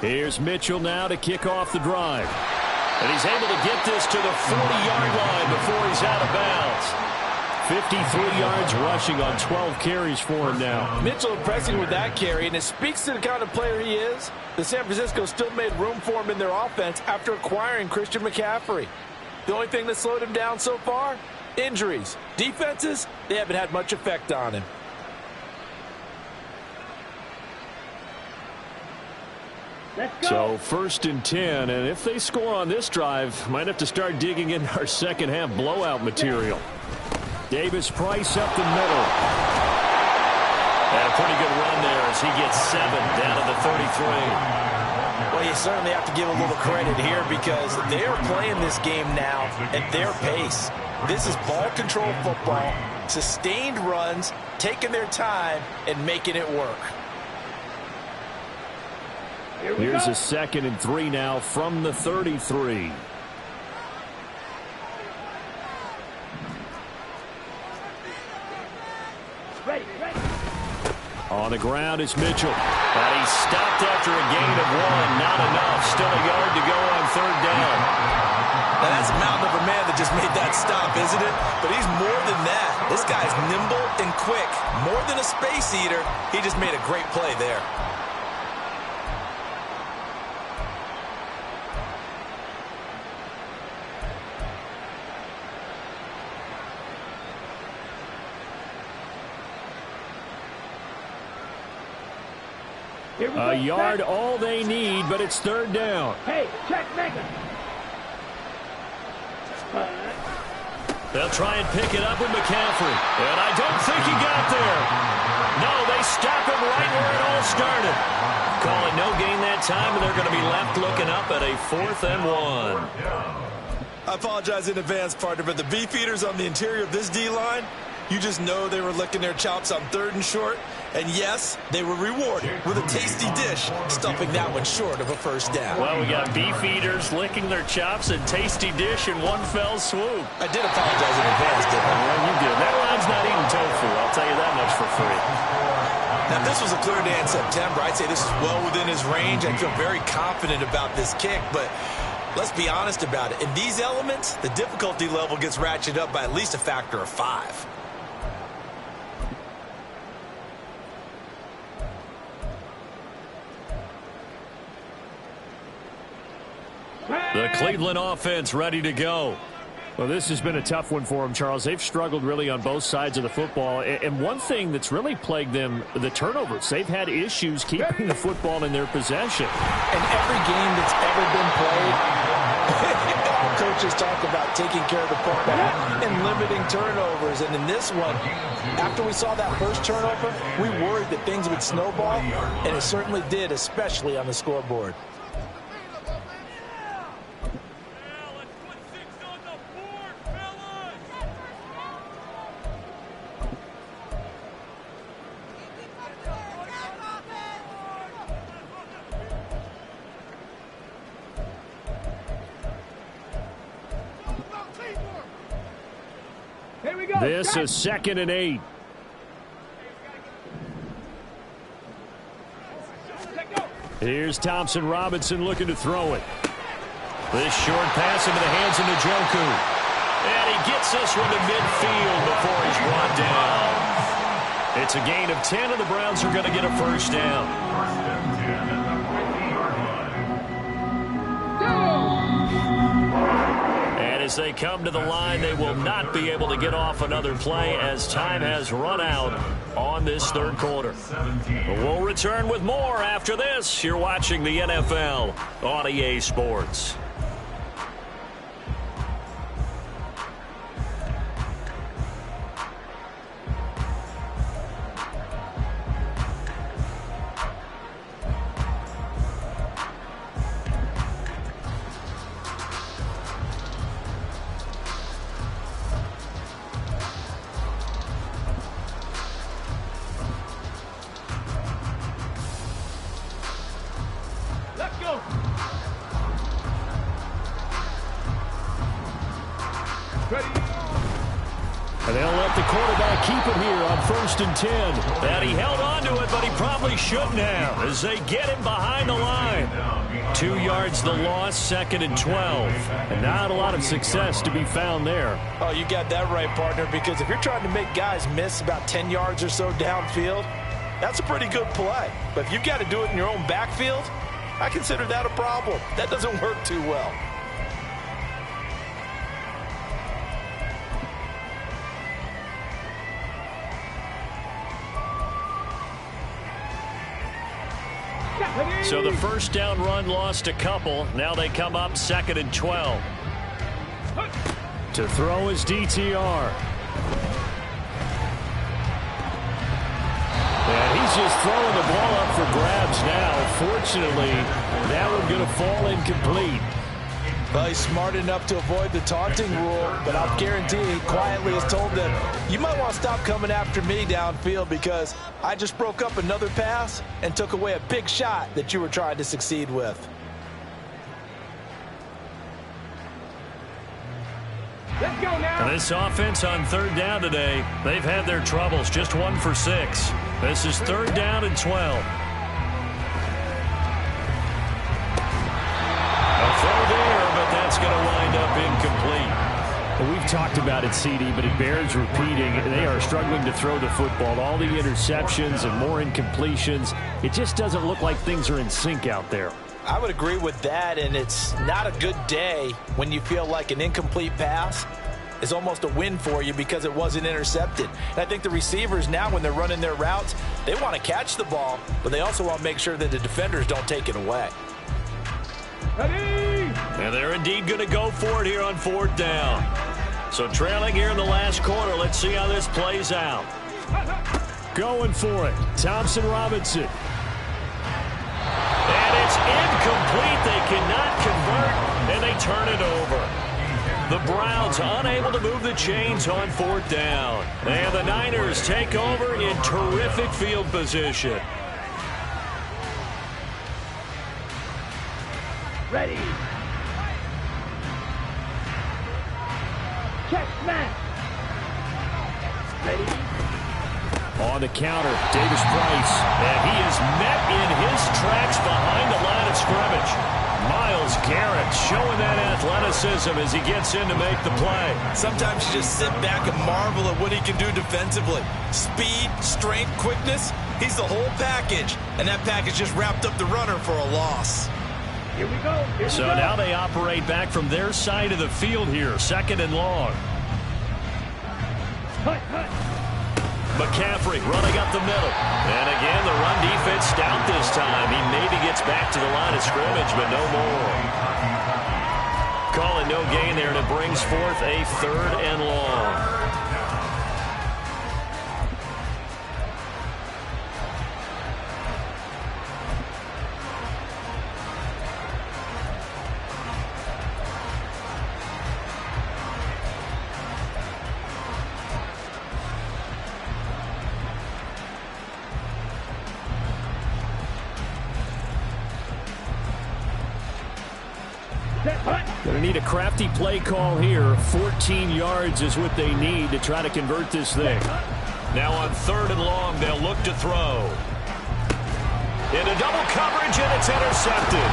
Here's Mitchell now to kick off the drive. And he's able to get this to the 40-yard line before he's out of bounds. 53 yards rushing on 12 carries for him now. Mitchell impressing with that carry, and it speaks to the kind of player he is. The San Francisco still made room for him in their offense after acquiring Christian McCaffrey. The only thing that slowed him down so far? Injuries. Defenses, they haven't had much effect on him. Let's go. So 1st and 10, and if they score on this drive, might have to start digging in our second half blowout material. Davis-Price up the middle. And a pretty good run there as he gets 7 down to the 33. Well, you certainly have to give a little credit here because they are playing this game now at their pace. This is ball control football, sustained runs, taking their time, and making it work. Here's a 2nd and 3 now from the 33. Ready, ready. On the ground is Mitchell. And he stopped after a gain of 1. Not enough. Still a yard to go on 3rd down. Now, that's a mountain of a man that just made that stop, isn't it? But he's more than that. This guy's nimble and quick. More than a space eater, he just made a great play there. Here we A go. yard, Check. all they need, but it's 3rd down. Hey, check, Megan. They'll try and pick it up with McCaffrey. And I don't think he got there. No, they stop him right where it all started. Calling no gain that time, and they're going to be left looking up at a 4th and 1. I apologize in advance, partner, but the beefeaters on the interior of this D-line, you just know they were licking their chops on 3rd and short. And yes, they were rewarded with a tasty dish, stuffing that one short of a 1st down. Well, we got beef eaters licking their chops and tasty dish in one fell swoop. I did apologize in advance, didn't I? Well, you did. That line's not eating tofu. I'll tell you that much for free. Now, if this was a clear day in September, I'd say this is well within his range. I feel very confident about this kick, but let's be honest about it. In these elements, the difficulty level gets ratcheted up by at least a factor of 5. The Cleveland offense ready to go. Well, this has been a tough one for them, Charles. They've struggled really on both sides of the football. And one thing that's really plagued them, the turnovers. They've had issues keeping the football in their possession. In every game that's ever been played, coaches talk about taking care of the football and limiting turnovers. And in this one, after we saw that first turnover, we worried that things would snowball, and it certainly did, especially on the scoreboard. Here we go. This Check. is 2nd and 8. Here's Thompson Robinson looking to throw it. This short pass into the hands of Njoku. And he gets this one to midfield before he's brought down. It's a gain of 10, and the Browns are going to get a 1st down. 1st and 10 at the 20-yard line. And as they come to the line, they will not be able to get off another play as time has run out on this 3rd quarter. But we'll return with more after this. You're watching the NFL on EA Sports. Let's go. Ready. And they'll let the quarterback keep it here on 1st and 10. And he held on to it, but he probably shouldn't have as they get him behind the line. 2 yards the loss, 2nd and 12. And not a lot of success to be found there. Oh, you got that right, partner, because if you're trying to make guys miss about 10 yards or so downfield, that's a pretty good play. But if you've got to do it in your own backfield, I consider that a problem. That doesn't work too well. Check. So the first down run lost a couple. Now they come up 2nd and 12. To throw is DTR. And he's just throwing the ball up for grabs now. Fortunately, that one's going to fall incomplete. Well, he's smart enough to avoid the taunting rule, but I'll guarantee he quietly has told them, you might want to stop coming after me downfield because I just broke up another pass and took away a big shot that you were trying to succeed with. Let's go now. This offense on 3rd down today, they've had their troubles. Just 1 for 6. This is 3rd down and 12. A throw there, but that's going to wind up incomplete. Well, we've talked about it, CD, but it bears repeating. They are struggling to throw the football. All the interceptions and more incompletions. It just doesn't look like things are in sync out there. I would agree with that, and it's not a good day when you feel like an incomplete pass is almost a win for you because it wasn't intercepted. And I think the receivers now, when they're running their routes, they want to catch the ball, but they also want to make sure that the defenders don't take it away. Ready? And they're indeed going to go for it here on 4th down. So trailing here in the last quarter. Let's see how this plays out. Going for it. Thompson Robinson. And it's incomplete. They cannot convert, and they turn it over. The Browns unable to move the chains on 4th down. And the Niners take over in terrific field position. Ready. Check smash. Ready. On the counter, Davis Price. And he is met in his tracks behind the line of scrimmage. Myles Garrett showing that athleticism as he gets in to make the play. Sometimes you just sit back and marvel at what he can do defensively. Speed, strength, quickness, he's the whole package. And that package just wrapped up the runner for a loss. Here we go. Here we So go. now they operate back from their side of the field here, 2nd and long. Hut, hut. McCaffrey running up the middle. And again, the run defense stout this time. He maybe gets back to the line of scrimmage, but no more. Calling no gain there, and it brings forth a 3rd and long. Going to need a crafty play call here. 14 yards is what they need to try to convert this thing. Now on 3rd and long, they'll look to throw. Into double coverage, and it's intercepted.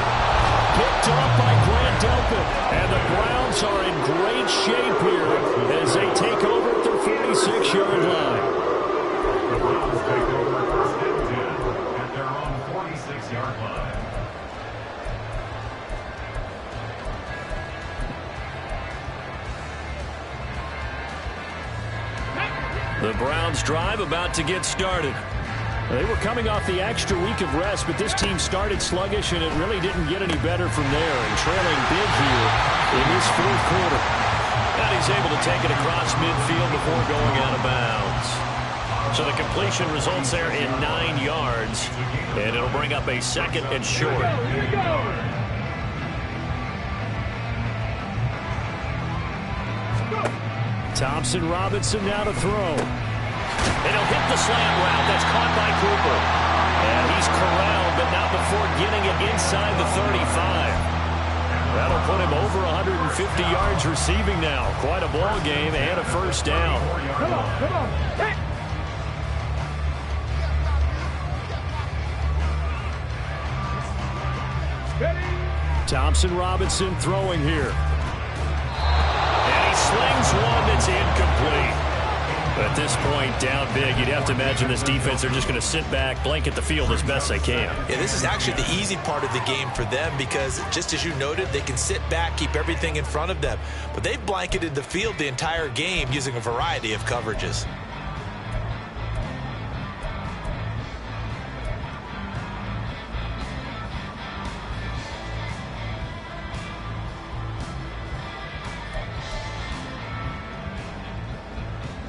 Picked off by Grant Delpit. And the Browns are in great shape here as they take over at their 46-yard line. The Browns take over 1st and 10 at their own 46-yard line. The Browns drive about to get started. They were coming off the extra week of rest, but this team started sluggish, and it really didn't get any better from there. And trailing big here in this 4th quarter. And he's able to take it across midfield before going out of bounds. So the completion results there in 9 yards. And it'll bring up a 2nd and short. Here we go. Thompson Robinson now to throw. And he'll hit the slant route. That's caught by Cooper. And he's corralled, but not before getting it inside the 35. That'll put him over 150 yards receiving now. Quite a ball game and a 1st down. Come on, come on. Hey. Ready. Thompson Robinson throwing here. And he slings one that's incomplete. But at this point, down big, you'd have to imagine this defense, they're just going to sit back, blanket the field as best they can. Yeah, this is actually the easy part of the game for them because, just as you noted, they can sit back, keep everything in front of them. But they've blanketed the field the entire game using a variety of coverages.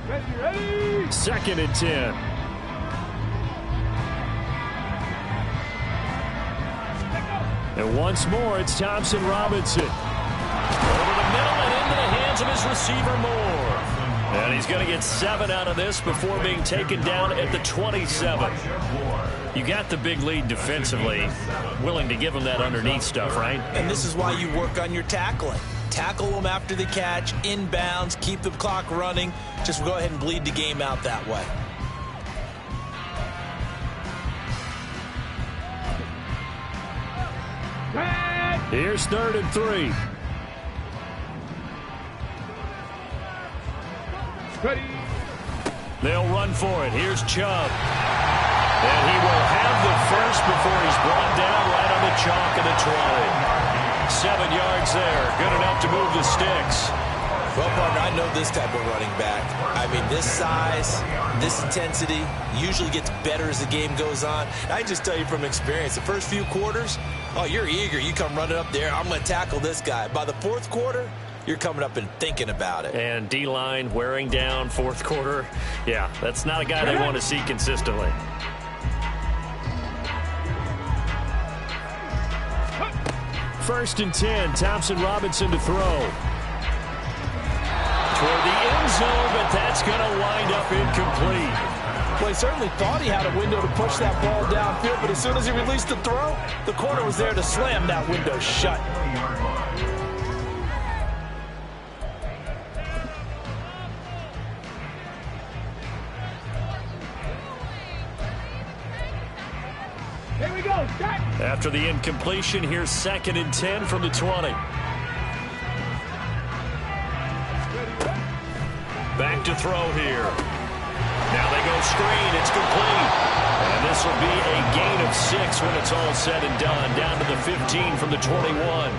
Ready. 2nd and 10. And once more, it's Thompson Robinson. Over the middle and into the hands of his receiver, Moore. And he's going to get 7 out of this before being taken down at the 27. You got the big lead defensively, willing to give him that underneath stuff, right? And this is why you work on your tackling. Tackle them after the catch, inbounds, keep the clock running. Just go ahead and bleed the game out that way. Here's 3rd and 3. Ready. They'll run for it. Here's Chubb. And he will have the first before he's brought down right on the chalk of the 20. 7 yards there. Good enough to move the sticks. Well, partner, I know this type of running back. I mean, this size, this intensity usually gets better as the game goes on. I just tell you from experience, the first few quarters, oh, you're eager. You come running up there. I'm going to tackle this guy. By the 4th quarter, you're coming up and thinking about it. And D-line wearing down 4th quarter. Yeah, that's not a guy they want to see consistently. First and 10, Thompson Robinson to throw. Toward the end zone, but that's going to wind up incomplete. Well, he certainly thought he had a window to push that ball downfield, but as soon as he released the throw, the corner was there to slam that window shut. Here we go. Start. After the incompletion, here's 2nd and 10 from the 20. Back to throw here. Now they go screen. It's complete. And this will be a gain of 6 when it's all said and done. Down to the 15 from the 21.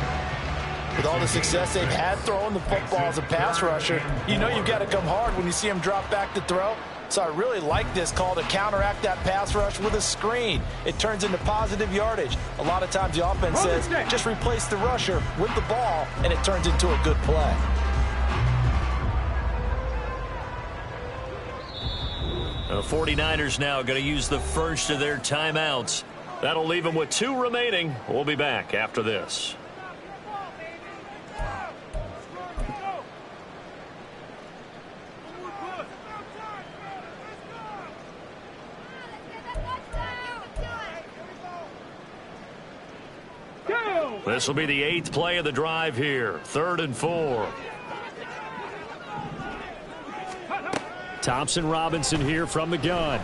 With all the success they've had throwing the football as a pass rusher, you know you've got to come hard when you see him drop back to throw. So I really like this call to counteract that pass rush with a screen. It turns into positive yardage. A lot of times the offense says, just replace the rusher with the ball, and it turns into a good play. The 49ers now going to use the first of their timeouts. That'll leave them with 2 remaining. We'll be back after this. This will be the 8th play of the drive here. 3rd and 4. Thompson Robinson here from the gun.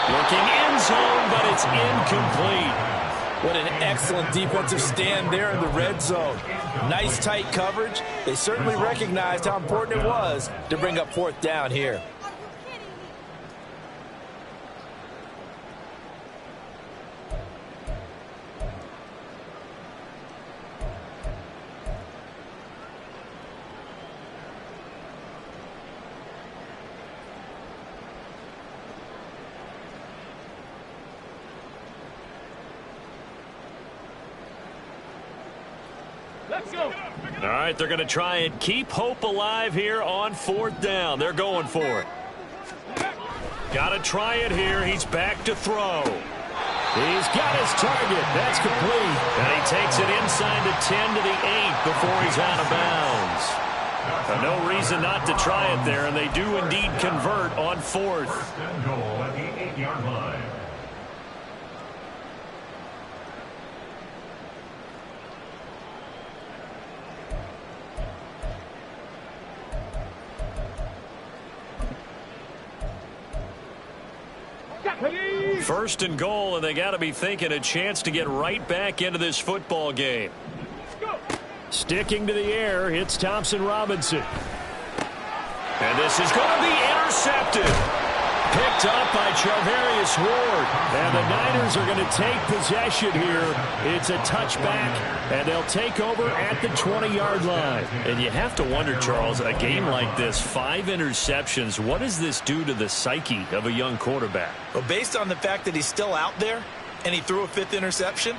Looking end zone, but it's incomplete. What an excellent defensive stand there in the red zone. Nice tight coverage. They certainly recognized how important it was to bring up 4th down here. All right, they're going to try and keep hope alive here on 4th down. They're going for it. Got to try it here. He's back to throw. He's got his target. That's complete. And he takes it inside the 10 to the 8 before he's out of bounds. No reason not to try it there, and they do indeed convert on 4th. First and goal at the 8-yard line. First and goal, and they got to be thinking a chance to get right back into this football game. Sticking to the air, it's Thompson Robinson. And this is going to be intercepted. Picked up by Charvarius Ward. And the Niners are going to take possession here. It's a touchback, and they'll take over at the 20-yard line. And you have to wonder, Charles, a game like this, 5 interceptions, what does this do to the psyche of a young quarterback? Well, based on the fact that he's still out there and he threw a 5th interception,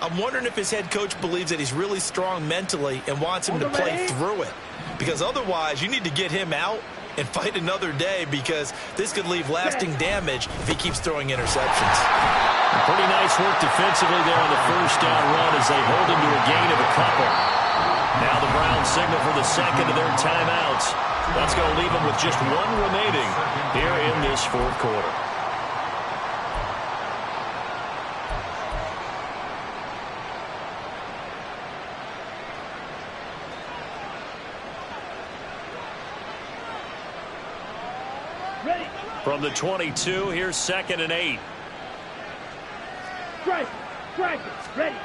I'm wondering if his head coach believes that he's really strong mentally and wants him to play through it. Because otherwise, you need to get him out and fight another day, because this could leave lasting damage if he keeps throwing interceptions. Pretty nice work defensively there on the first down run as they hold him to a gain of a couple. Now the Browns signal for the second of their timeouts. That's going to leave them with just one remaining here in this fourth quarter. Ready. From the 22, here's 2nd and 8. Strike. Strike. Ready.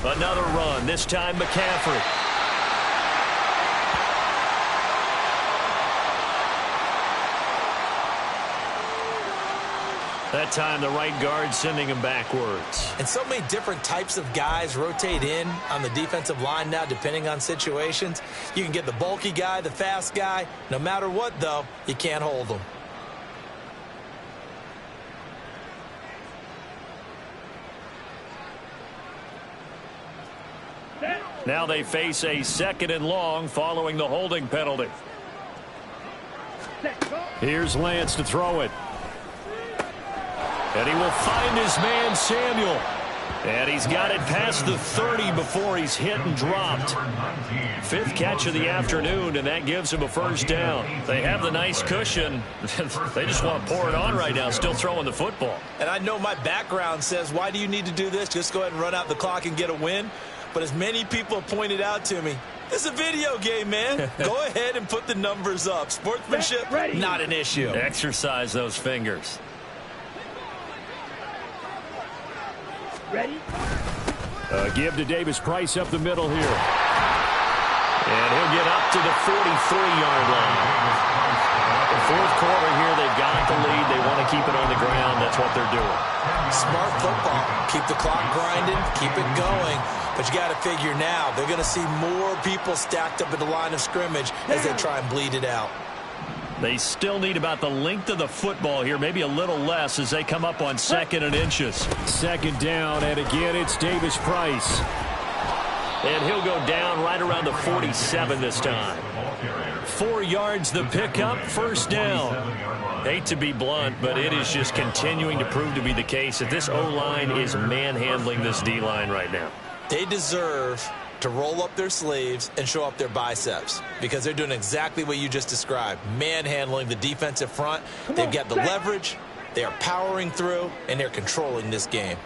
Another run, this time McCaffrey. That time the right guard sending him backwards. And so many different types of guys rotate in on the defensive line now, depending on situations. You can get the bulky guy, the fast guy. No matter what, though, you can't hold them. Now they face a 2nd and long following the holding penalty. Here's Lance to throw it. And he will find his man Samuel. And he's got it past the 30 before he's hit and dropped. 5th catch of the afternoon, and that gives him a first down. They have the nice cushion. They just want to pour it on right now, still throwing the football. And I know my background says, why do you need to do this? Just go ahead and run out the clock and get a win. But as many people have pointed out to me, this is a video game, man. Go ahead and put the numbers up. Sportsmanship, not an issue. Exercise those fingers. Ready. Give to Davis Price up the middle here. And he'll get up to the 43-yard line. The fourth quarter here, they've got the lead. They want to keep it on the ground. That's what they're doing. Smart football. Keep the clock grinding. Keep it going. But you got to figure now, they're going to see more people stacked up at the line of scrimmage as they try and bleed it out. They still need about the length of the football here, maybe a little less as they come up on 2nd and inches. 2nd down, and again, it's Davis Price. And he'll go down right around the 47 this time. 4 yards the pickup, first down. Hate to be blunt, but it is just continuing to prove to be the case that this O-line is manhandling this D-line right now. They deserve to roll up their sleeves and show up their biceps, because they're doing exactly what you just described, manhandling the defensive front. They've got the leverage, they are powering through, and they're controlling this game.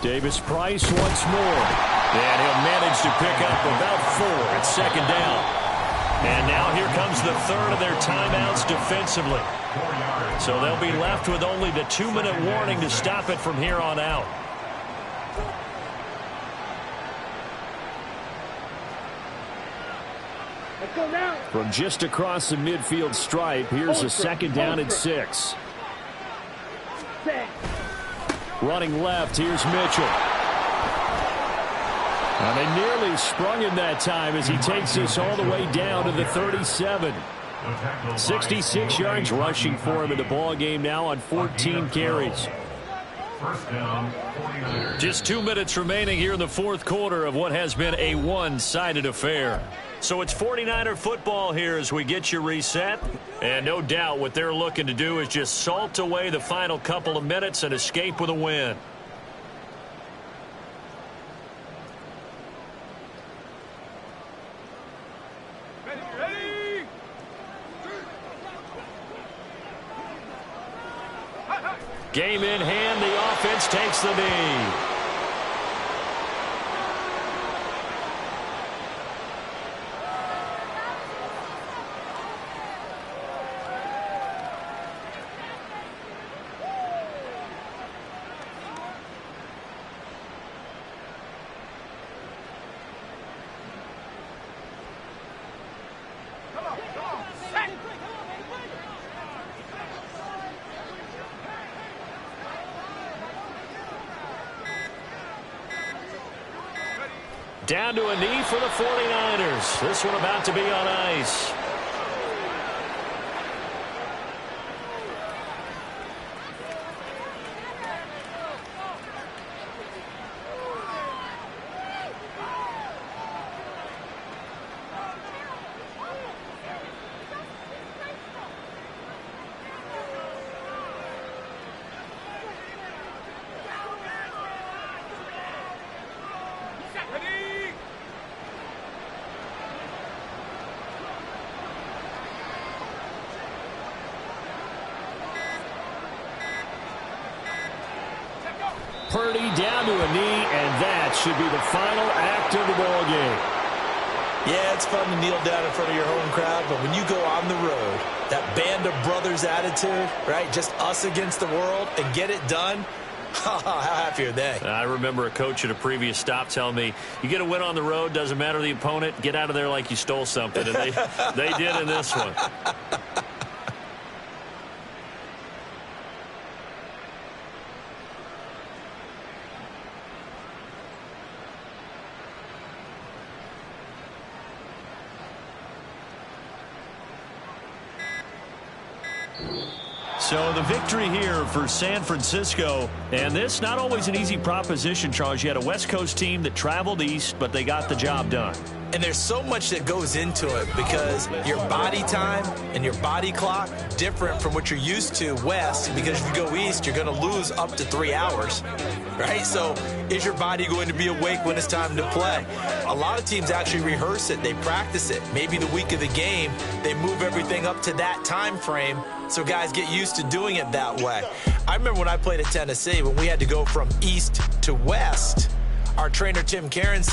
Davis Price once more. And he'll manage to pick up about 4 at 2nd down. And now here comes the 3rd of their timeouts defensively. So they'll be left with only the 2-minute warning to stop it from here on out. Let's go now. From just across the midfield stripe, here's a 2nd down and 6. Set. Running left, here's Mitchell. And they nearly sprung him that time as he takes this all the way down to the 37. 66 yards rushing for him in the ball game now on 14 carries. Just 2 minutes remaining here in the fourth quarter of what has been a one-sided affair. So it's 49er football here as we get you reset. And no doubt what they're looking to do is just salt away the final couple of minutes and escape with a win. Game in hand, the offense takes the knee. Down to a knee for the 49ers. This one about to be on ice. down to a knee, and that should be the final act of the ball game. Yeah, it's fun to kneel down in front of your home crowd, but when you go on the road, that band of brothers attitude, right, just us against the world, and get it done, how happy are they? I remember a coach at a previous stop telling me, you get a win on the road, doesn't matter the opponent, get out of there like you stole something, and they did in this one. So the victory here for San Francisco. And this, not always an easy proposition, Charles. You had a West Coast team that traveled east, but they got the job done. And there's so much that goes into it because your body time and your body clock different from what you're used to west, because if you go east, you're going to lose up to 3 hours, right? So is your body going to be awake when it's time to play? A lot of teams actually rehearse it. They practice it. Maybe the week of the game, they move everything up to that time frame so guys get used to doing it that way. I remember when I played at Tennessee, when we had to go from east to west, our trainer Tim Caron said,